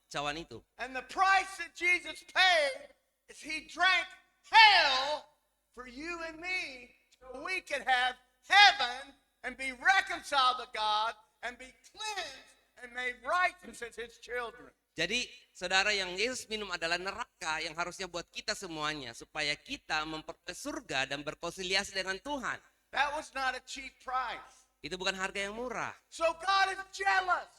cawan itu. And the price that Jesus paid is He drank hell for you and me so we could have heaven and be reconciled to God and be cleansed and made righteous as His children. Jadi saudara, yang Yesus minum adalah neraka yang harusnya buat kita semuanya, supaya kita memperoleh surga dan berkonsiliasi dengan Tuhan. That was not a cheap price. Itu bukan harga yang murah. So God is jealous.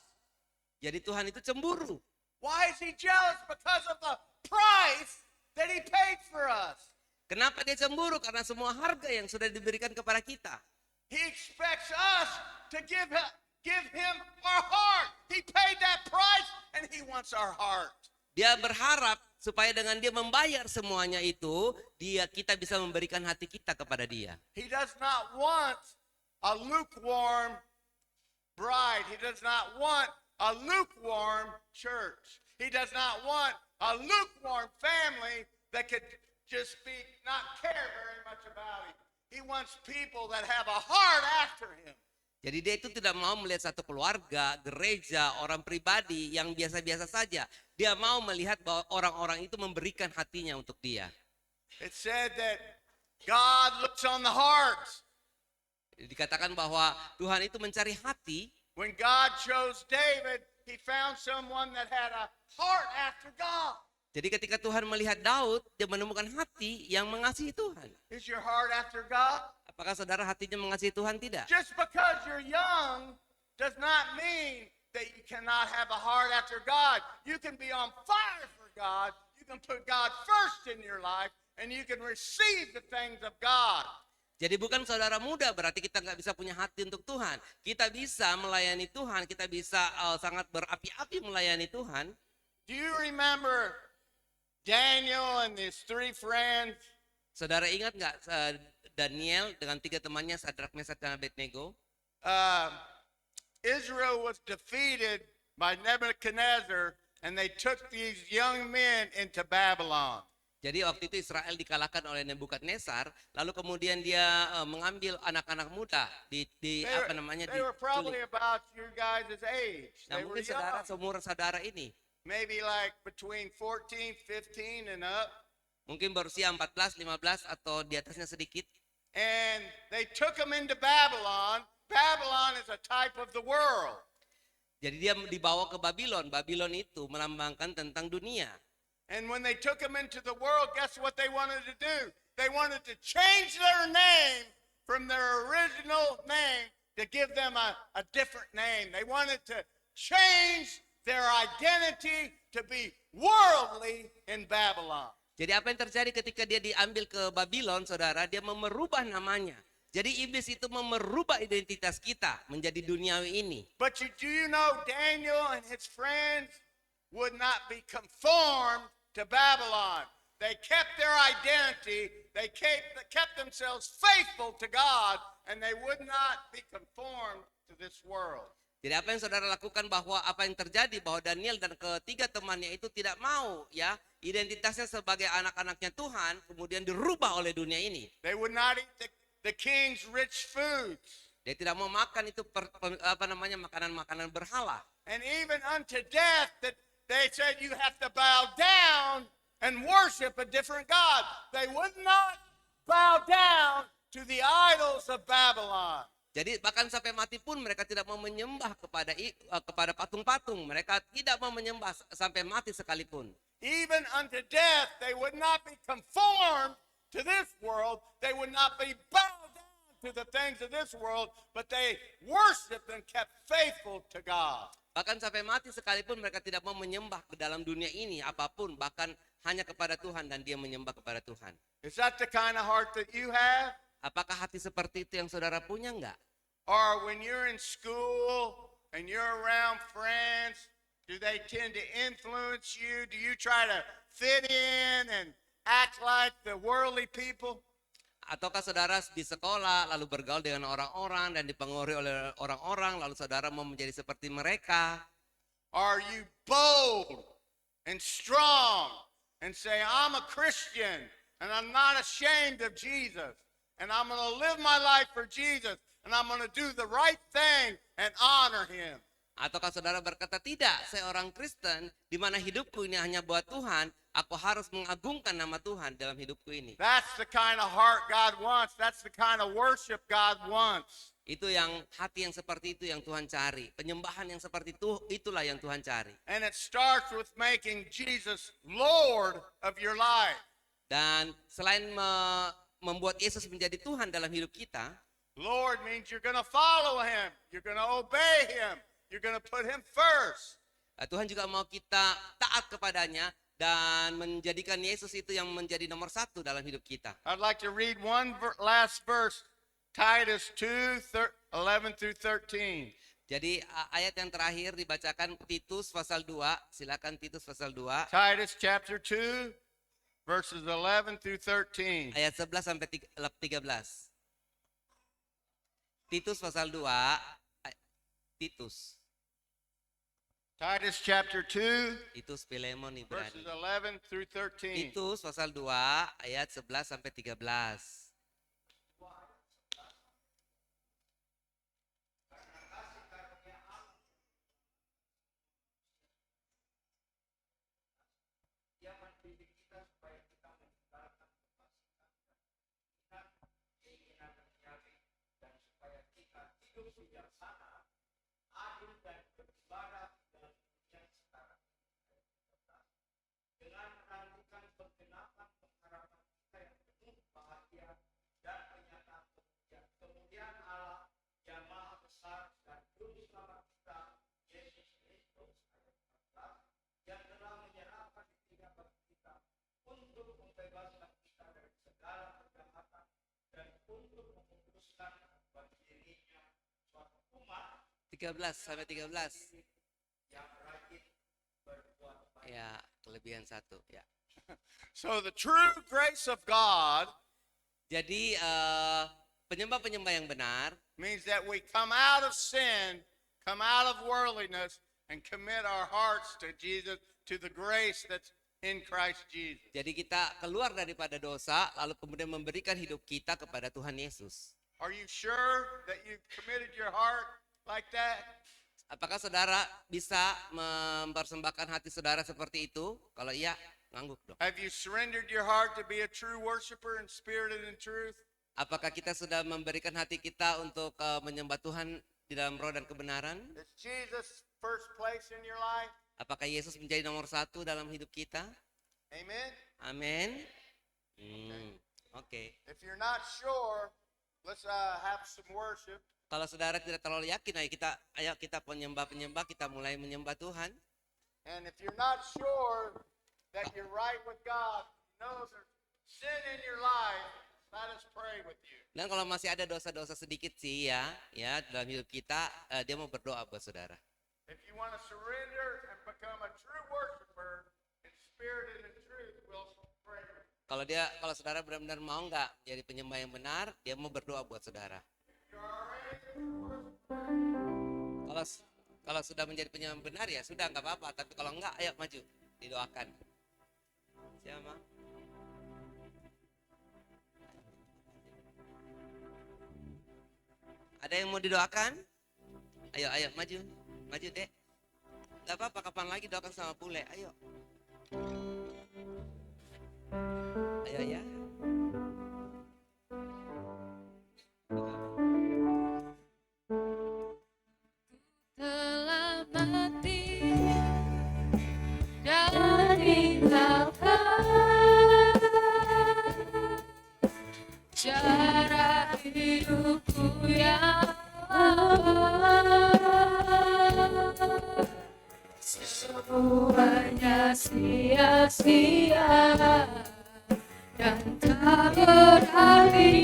Jadi Tuhan itu cemburu. Why is He jealous? Because of the price that He paid for us. Kenapa dia cemburu? Karena semua harga yang sudah diberikan kepada kita. He expects us to give Him our heart. He paid that price and He wants our heart. Dia berharap supaya dengan dia membayar semuanya itu, kita bisa memberikan hati kita kepada dia. He does not want a lukewarm bride. He does not want a lukewarm church. He does not want a lukewarm family that could just not care very much about Him. He wants people that have a heart after Him. Jadi dia itu tidak mau melihat satu keluarga, gereja, orang pribadi yang biasa-biasa saja. Dia mau melihat bahwa orang-orang itu memberikan hatinya untuk dia. It said that God looks on the heart. Dikatakan bahwa Tuhan itu mencari hati. When God chose David, He found someone that had a heart after God. Jadi ketika Tuhan melihat Daud, dia menemukan hati yang mengasihi Tuhan. Is your heart after God? Apakah saudara hatinya mengasihi Tuhan? Tidak. Just because you're young does not mean that you cannot have a heart after God. You can be on fire for God. You can put God first in your life, and you can receive the things of God. Jadi bukan saudara muda berarti kita nggak bisa punya hati untuk Tuhan. Kita bisa melayani Tuhan, kita bisa sangat berapi-api melayani Tuhan. Do you remember Daniel and his 3 friends? Saudara ingat nggak Daniel dengan 3 temannya Sadrak, Mesak, dan Abednego? Israel was defeated by Nebuchadnezzar, and they took these young men into Babylon. Jadi waktu itu Israel dikalahkan oleh Nebukadnezar, lalu kemudian dia mengambil anak-anak muda They were diculik. probably about your guys' age. Nah, They were mungkin saudara young. seumur saudara ini, Maybe like between 14, 15 and up. mungkin berusia 14, 15 atau di atasnya sedikit. And they took them into Babylon. Babylon is a type of the world. Jadi dia dibawa ke Babylon. Babylon itu melambangkan tentang dunia. And when they took them into the world, guess what they wanted to do? They wanted to change their name from their original name to give them a different name. They wanted to change their identity to be worldly in Babylon. Jadi apa yang terjadi ketika dia diambil ke Babylon, saudara? Dia merubah namanya. Jadi iblis itu merubah identitas kita menjadi duniawi ini. But do you know Daniel and his friends would not be conformed to Babylon. They kept their identity. They kept themselves faithful to God, and they would not be conformed to this world. Jadi apa yang saudara lakukan bahwa apa yang terjadi bahwa Daniel dan ketiga temannya itu tidak mau ya identitasnya sebagai anak-anaknya Tuhan kemudian dirubah oleh dunia ini. They would not eat the king's rich foods. Dia tidak mau makan itu makanan-makanan berhala. And even unto death that they said you have to bow down and worship a different God. They would not bow down to the idols of Babylon. Jadi bahkan sampai mati pun mereka tidak mau menyembah kepada patung-patung. Mereka tidak mau menyembah sampai mati sekalipun. Even unto death, they would not be conformed to this world. They would not be bowed down to the things of this world, but they worshiped and kept faithful to God. Bahkan sampai mati sekalipun mereka tidak mau menyembah ke dalam dunia ini apapun, bahkan hanya kepada Tuhan dan dia menyembah kepada Tuhan. Is that the kind of heart that you have? Apakah hati seperti itu yang saudara punya enggak? Or when you're in school and you're around friends, do they tend to influence you? Do you try to fit in and act like the worldly people? Ataukah saudara di sekolah lalu bergaul dengan orang-orang dan dipengaruhi oleh orang-orang lalu saudara mau menjadi seperti mereka? Are you bold and strong and say, I'm a Christian and I'm not ashamed of Jesus and I'm going to live my life for Jesus and I'm going to do the right thing and honor Him? Ataukah saudara berkata, tidak, saya orang Kristen, di mana hidupku ini hanya buat Tuhan, aku harus mengagungkan nama Tuhan dalam hidupku ini. That's the kind of heart God wants. That's the kind of worship God wants. Itu yang hati yang seperti itu yang Tuhan cari. Penyembahan yang seperti itu, itulah yang Tuhan cari. And it starts with making Jesus Lord of your life. Dan selain membuat Yesus menjadi Tuhan dalam hidup kita, Lord means you're going to follow Him. You're going to obey Him. You're going to put Him first. Tuhan juga mau kita taat kepadanya dan menjadikan Yesus itu yang menjadi nomor satu dalam hidup kita. I'd like to read one last verse, Titus 2:11 through 13. Jadi ayat yang terakhir dibacakan Titus pasal 2. Silakan Titus pasal 2. Titus chapter 2, verses 11 through 13. Ayat 11 sampai 13. Titus pasal 2. Titus chapter 2, Titus Filemon verses Ibrani. 11 through 13. Titus pasal 2 ayat 11 sampai 13. Dengan 13 sampai 13. Ya, kelebihan 1 ya. So the true grace of God Jadi penyembah-penyembah yang benar means that we come out of sin, come out of worldliness, and commit our hearts to Jesus, to the grace that's in Christ Jesus. Jadi kita keluar daripada dosa, lalu kemudian memberikan hidup kita kepada Tuhan Yesus. Are you sure that you've committed your heart like that? Apakah saudara bisa mempersembahkan hati saudara seperti itu? Kalau iya, ngangguk dong. Have you surrendered your heart to be a true worshiper in spirit and in truth? Apakah kita sudah memberikan hati kita untuk menyembah Tuhan di dalam roh dan kebenaran? Is Jesus first place in your life? Apakah Yesus menjadi nomor 1 dalam hidup kita? Amen? Amin. Oke. If you're not sure, let's have some worship. Kalau saudara tidak terlalu yakin, ayo kita penyembah-penyembah, kita mulai menyembah Tuhan. And if you're not sure that you're right with God, you know there's sin in your life, let us pray with you. Dan kalau masih ada dosa-dosa sedikit sih ya dalam hidup kita, dia mau berdoa buat saudara. If you want to surrender and become a true worshiper in spirit and in truth, we'll pray with you. Kalau saudara benar-benar mau nggak jadi penyembah yang benar, dia mau berdoa buat saudara. Kalau sudah menjadi penyembah benar ya sudah nggak apa-apa. Tapi kalau enggak, ayo maju didoakan. Siapa? Ada yang mau didoakan? Ayo maju dek. Nggak apa-apa, kapan lagi doakan sama bule. Ayo ya. Telah mati dan tinggalkan cara hidupku yang lama. Semuanya sia-sia dan tak berarti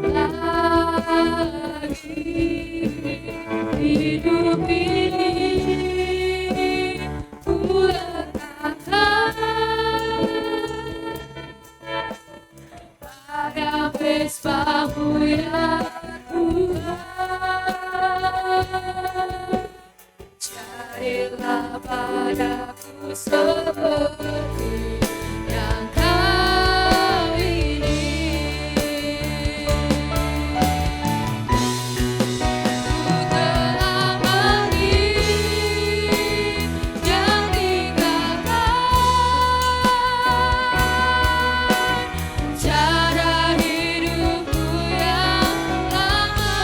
lagi. Hidup ini ku letakkan pada mesbah-Mu ya Tuhan. Jadilah padaku seperti yang Kau ingin. Ku telah mati dan tinggalkan cara hidupku yang lama.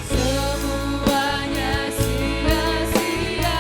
Semuanya sia-sia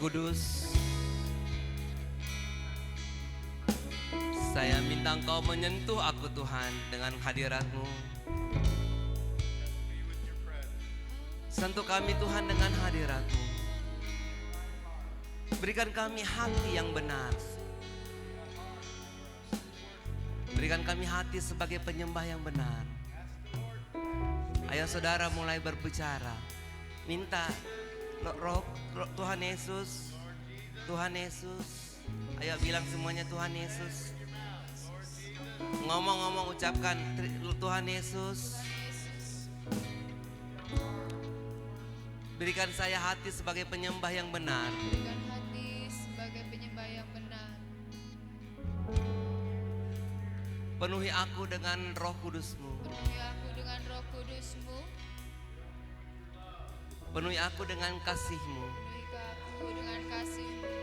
Kudus, saya minta Engkau menyentuh aku Tuhan dengan hadirat-Mu. Sentuh kami Tuhan dengan hadirat-Mu. Berikan kami hati yang benar. Berikan kami hati sebagai penyembah yang benar. Ayo saudara mulai berbicara. Minta roh Tuhan Yesus. Tuhan Yesus. Ayo bilang semuanya Tuhan Yesus. Ngomong-ngomong ucapkan Tuhan Yesus. Berikan saya hati sebagai penyembah yang benar. Berikan hati sebagai penyembah yang benar. Penuhi aku dengan Roh Kudus-Mu. Penuhi aku dengan Roh Kudus-Mu. Penuhi aku dengan kasih-Mu. Penuhi aku dengan kasih-Mu.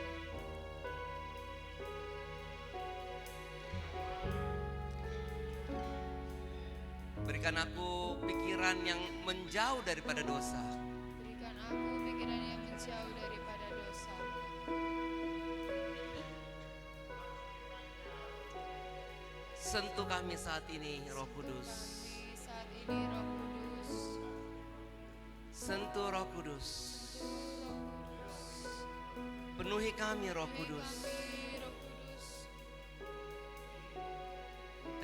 Berikan aku pikiran yang menjauh daripada dosa. Berikan aku pikiran yang menjauh daripada dosa. Sentuh kami saat ini, Roh Kudus. Kami saat ini Roh Kudus. Sentuh Roh Kudus. Penuhi kami, Roh Kudus. Kami Roh Kudus.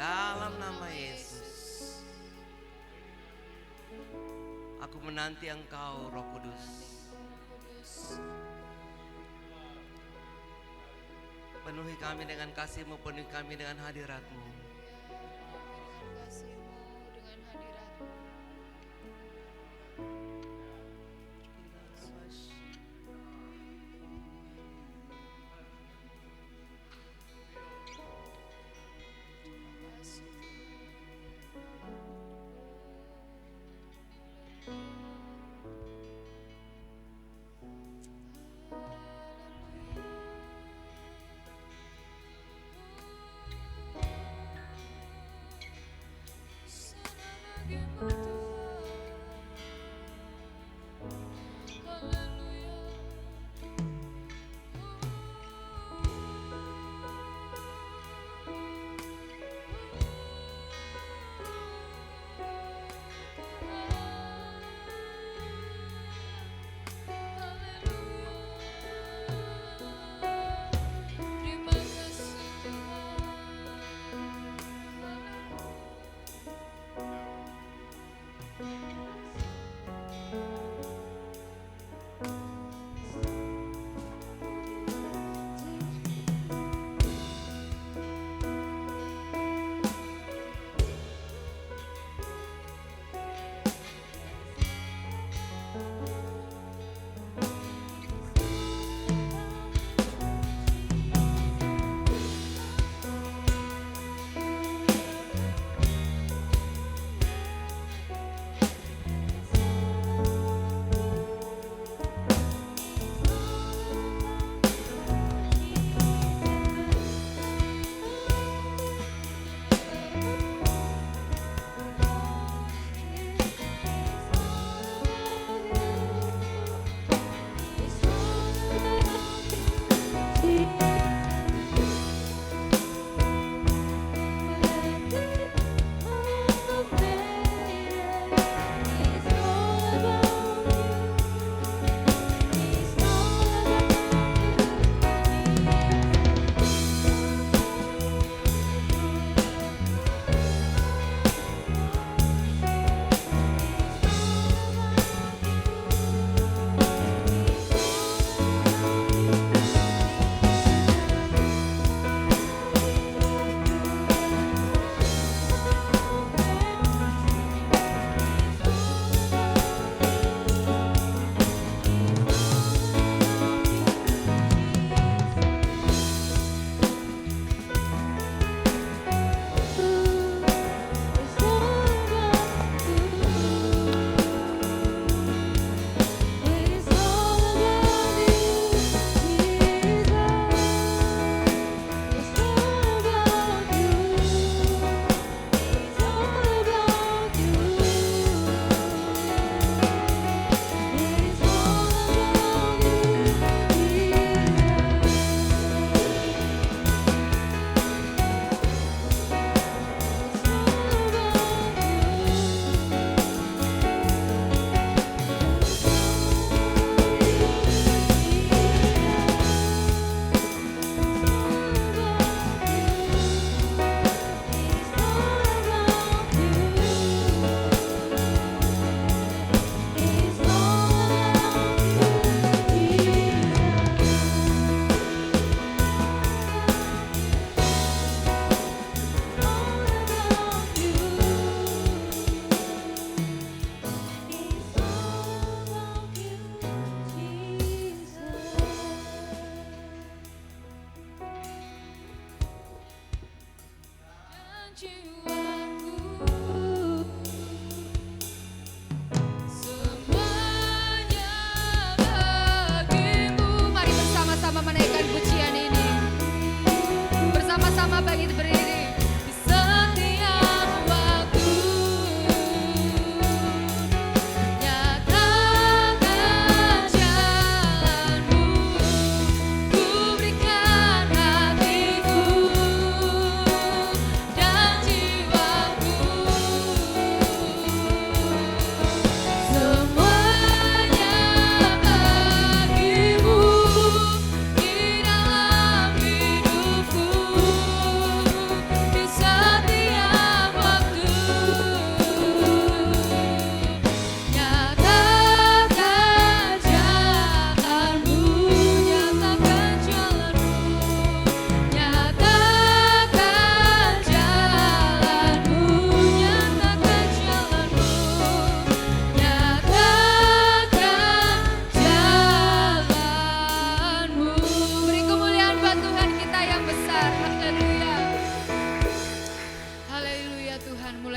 Dalam nama Yesus. Aku menanti Engkau, Roh Kudus. Penuhi kami dengan kasih-Mu, penuhi kami dengan hadirat-Mu. Kasih-Mu dengan hadirat-Mu. Terima kasih Tuhan.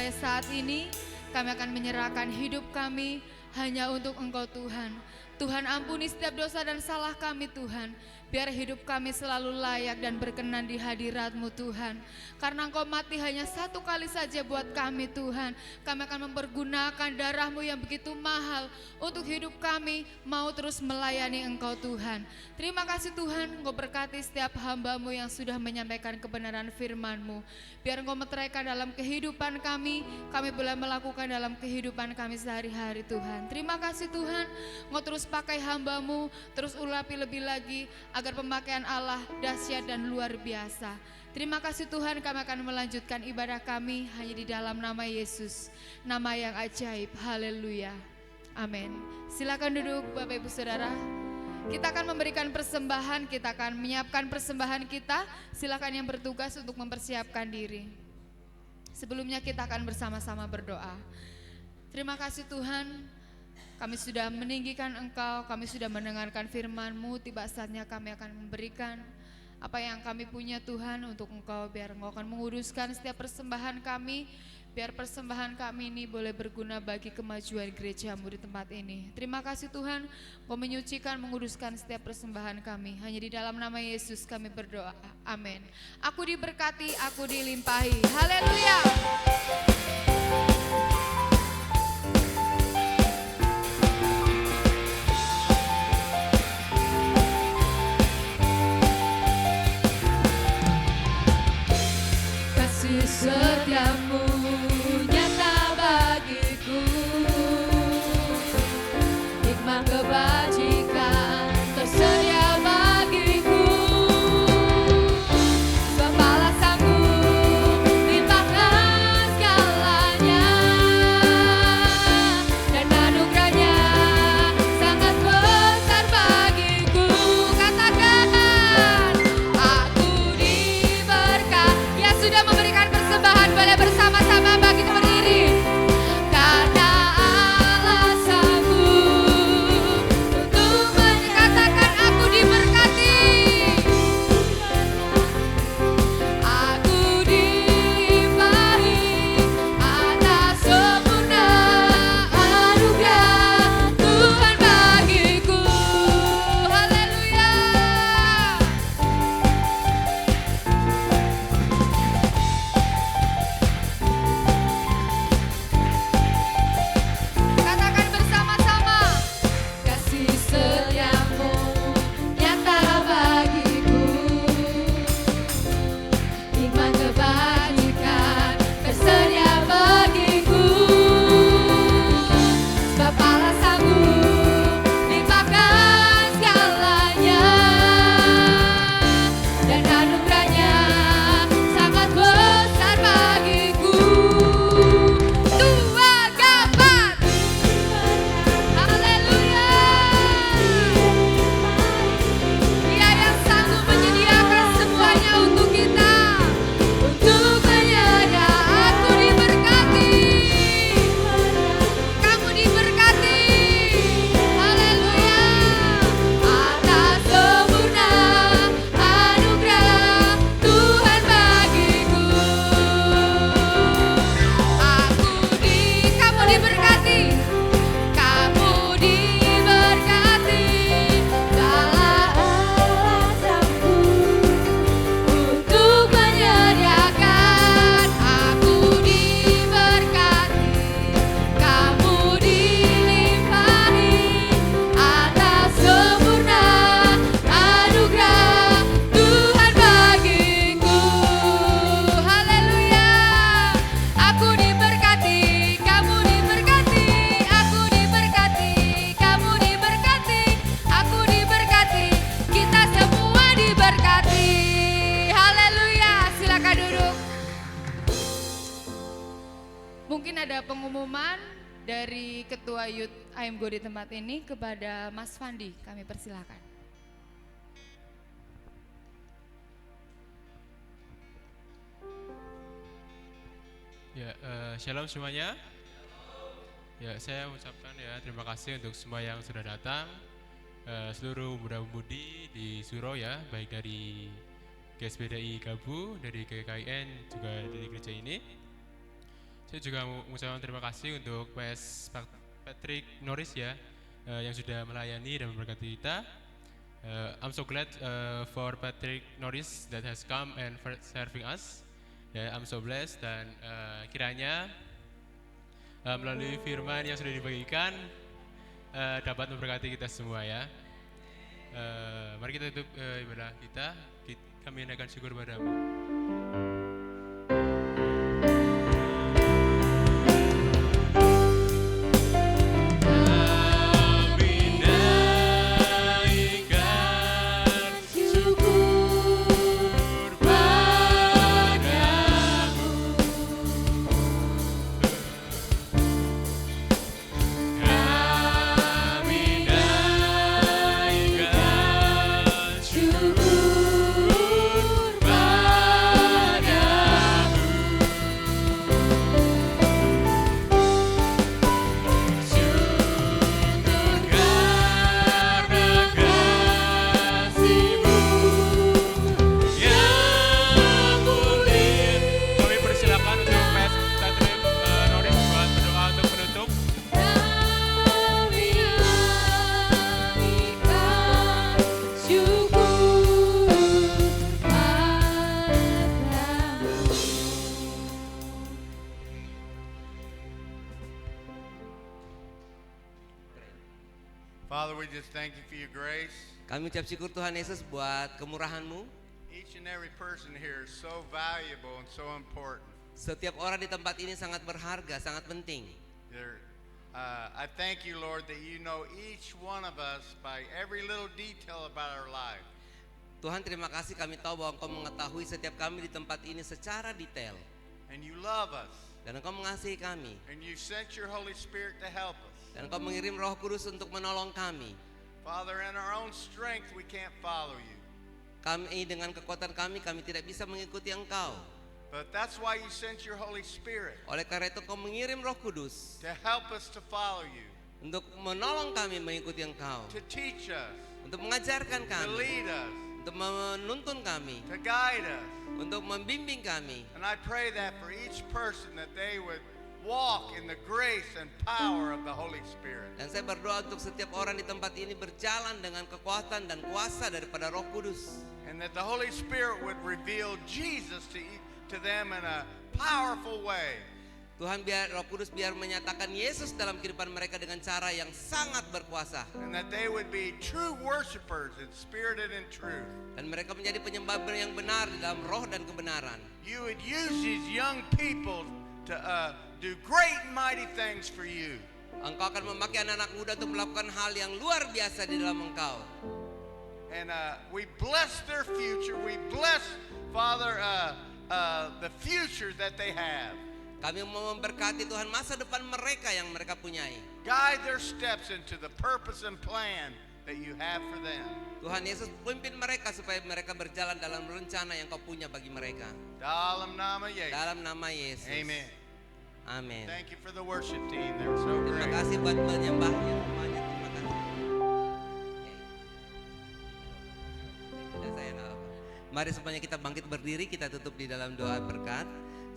mulai saat ini kami akan menyerahkan hidup kami hanya untuk Engkau Tuhan. Tuhan ampuni setiap dosa dan salah kami Tuhan. Biar hidup kami selalu layak dan berkenan di hadirat-Mu Tuhan. Karena Engkau mati hanya satu kali saja buat kami Tuhan. Kami akan mempergunakan darah-Mu yang begitu mahal untuk hidup kami mau terus melayani Engkau Tuhan. Terima kasih Tuhan, Engkau berkati setiap hamba-Mu yang sudah menyampaikan kebenaran firman-Mu. Biar Engkau meteraikan dalam kehidupan kami boleh melakukan dalam kehidupan kami sehari-hari Tuhan. Terima kasih Tuhan, Engkau terus pakai hamba-Mu, terus urapi lebih lagi agar pemakaian Allah dahsyat dan luar biasa. Terima kasih Tuhan, kami akan melanjutkan ibadah kami hanya di dalam nama Yesus, nama yang ajaib. Haleluya. Amin. Silakan duduk Bapak Ibu Saudara. Kita akan memberikan persembahan, kita akan menyiapkan persembahan kita. Silakan yang bertugas untuk mempersiapkan diri. Sebelumnya kita akan bersama-sama berdoa. Terima kasih Tuhan, kami sudah meninggikan Engkau, kami sudah mendengarkan firman-Mu. Tiba saatnya kami akan memberikan apa yang kami punya Tuhan untuk Engkau. Biar Engkau akan menguduskan setiap persembahan kami. Biar persembahan kami ini boleh berguna bagi kemajuan gereja-Mu di tempat ini. Terima kasih Tuhan, Engkau menyucikan, menguduskan setiap persembahan kami. Hanya di dalam nama Yesus kami berdoa. Amin. Aku diberkati, aku dilimpahi. Haleluya. Setiap-Mu nyata bagiku, hikmat kebajikan tersedia bagiku. Sebab balasan-Mu limpahkan segalanya, dan anugerahnya sangat besar bagiku. Katakan, aku diberkati. Yang sudah memberikan persembahan boleh bersama-sama bagi berdiri. Karena Allah sanggup untuk menyatakan aku diberkati. Aku dilimpahi atas sempurna anugerah Tuhan bagiku. Haleluya. Katakan bersama-sama. Kasih setiamu nyata bagiku, hikmat kebajikan tersedia bagiku. Sebab balasan-Mu limpahkan segalanya, dan anugerahnya sangat besar bagiku. Tuhan dapat. Haleluya. Dia yang sanggup menyediakan semuanya untuk kita. Untuk menyediakan, aku diberkati. Kamu diberkati. Haleluya. Atas sempurna anugerah Tuhan bagiku. Kamu diberkati. Kamu diberkati. Dalam alasanku untuk menyediakan. Aku diberkati. Kamu dilimpahi atas sempurna anugerah Tuhan bagiku. Haleluya. Aku diberkati, kamu diberkati, aku diberkati, kamu diberkati, aku diberkati, kita semua diberkati. Haleluya. Silakan duduk. Mungkin ada pengumuman dari Ketua Youth IMGO di tempat ini kepada Mas Fandi, kami persilakan. Ya, shalom semuanya. Ya, saya ucapkan ya terima kasih untuk semua yang sudah datang, seluruh muda-mudi di Suro ya, baik dari GSBDI Gabu, dari GKIN, juga dari gereja ini. Saya juga mau mengucapkan terima kasih untuk PS Patrick Norris ya, yang sudah melayani dan memberkati kita. I'm so glad for Patrick Norris that has come and for serving us. I'm so blessed, dan kiranya melalui firman yang sudah dibagikan dapat memberkati kita semua ya. Mari kita tutup ibadah kita. Kami naikkan syukur padamu. Father, we just thank you for your grace. Kami ucap syukur Tuhan Yesus buat kemurahan-Mu. Each and every person here is so valuable and so important. Setiap orang di tempat ini sangat berharga, sangat penting. I thank you, Lord, that you know each one of us by every little detail about our life. Tuhan, terima kasih, kami tahu bahwa Engkau mengetahui setiap kami di tempat ini secara detail. And you love us. Dan Engkau mengasihi kami. And you sent your Holy Spirit to help us. Dan Engkau mengirim Roh Kudus untuk menolong kami. Father, in our own strength we can't follow you. Kami dengan kekuatan kami tidak bisa mengikuti Engkau. But that's why you sent your Holy Spirit. Oleh karena itu Engkau mengirim Roh Kudus To help us to follow you. untuk menolong kami mengikuti Engkau, To teach us. untuk mengajarkan To kami, lead us. untuk menuntun kami, To guide us. untuk membimbing kami. And I pray that for each person that they would walk in the grace and power of the Holy Spirit. Dan saya berdoa untuk setiap orang di tempat ini berjalan dengan kekuatan dan kuasa daripada Roh Kudus. And that the Holy Spirit would reveal Jesus to them in a powerful way. Tuhan, biar Roh Kudus biar menyatakan Yesus dalam kehidupan mereka dengan cara yang sangat berkuasa. And that they would be true worshipers in spirit and in truth. Dan mereka menjadi penyembah yang benar di dalam roh dan kebenaran. You would use these young people to do great and mighty things for you. Engkau akan memakai anak-anak muda untuk melakukan hal yang luar biasa di dalam Engkau. And we bless their future. We bless, Father, the future that they have. Kami mau memberkati Tuhan masa depan mereka yang mereka punyai. Guide their steps into the purpose and plan that you have for them. Tuhan Yesus pimpin mereka supaya mereka berjalan dalam rencana yang Kau punya bagi mereka. Dalam nama Yesus. Dalam nama Yesus. Amen. Amin. Thank you for the worship team. They were so Terima great. kasih buat penyembahnya semuanya. Terima kasih. Mari semuanya kita bangkit berdiri, kita tutup di dalam doa berkat.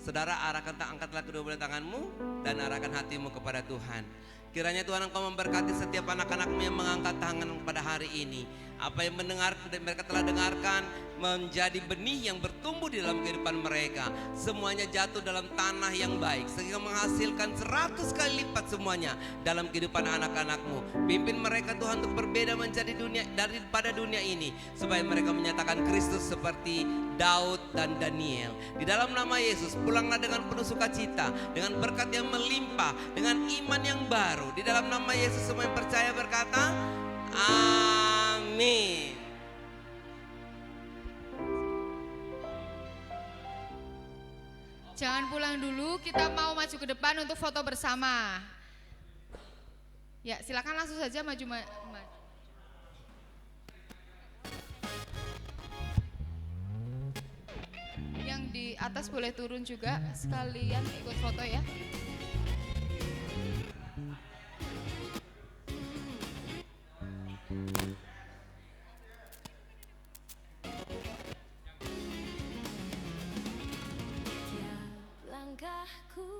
Saudara, angkatlah kedua belah tanganmu dan arahkan hatimu kepada Tuhan. Kiranya Tuhan Engkau memberkati setiap anak-anakmu yang mengangkat tangan pada hari ini. Apa yang mereka telah dengarkan menjadi benih yang bertumbuh di dalam kehidupan mereka. Semuanya jatuh dalam tanah yang baik sehingga menghasilkan 100 kali lipat semuanya dalam kehidupan anak-anakmu. Pimpin mereka Tuhan untuk berbeda menjadi dunia daripada dunia ini, supaya mereka menyatakan Kristus seperti Daud dan Daniel. Di dalam nama Yesus, pulanglah dengan penuh sukacita, dengan berkat yang melimpah, dengan iman yang baru. Di dalam nama Yesus semua yang percaya berkata, amin. Jangan pulang dulu, kita mau maju ke depan untuk foto bersama. Ya, silakan langsung saja maju. Yang di atas boleh turun juga, sekalian ikut foto ya. Langkahku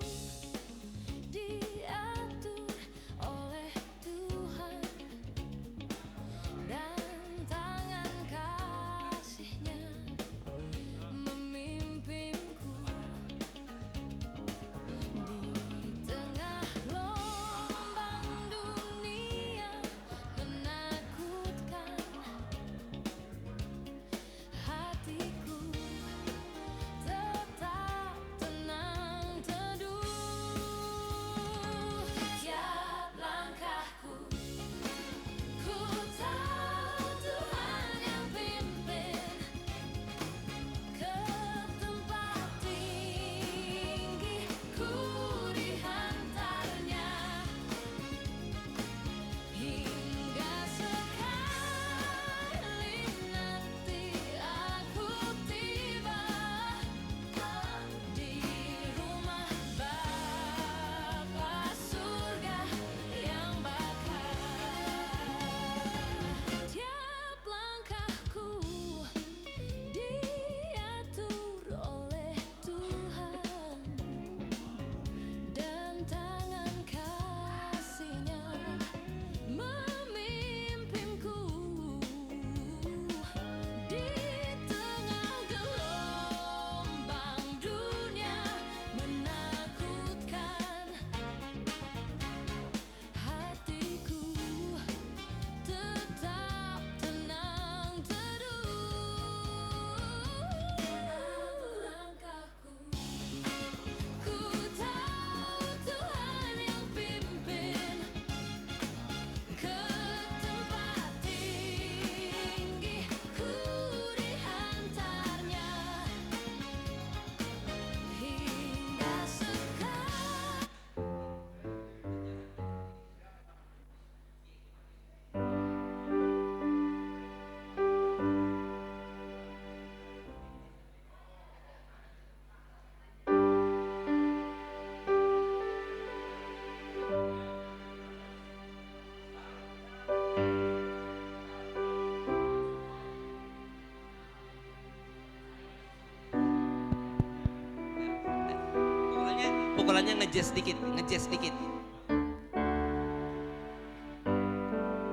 pukulannya ngejazz dikit, ngejazz dikit.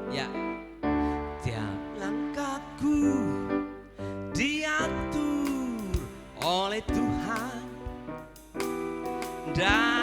Ya. Tiap langkahku diatur oleh Tuhan dan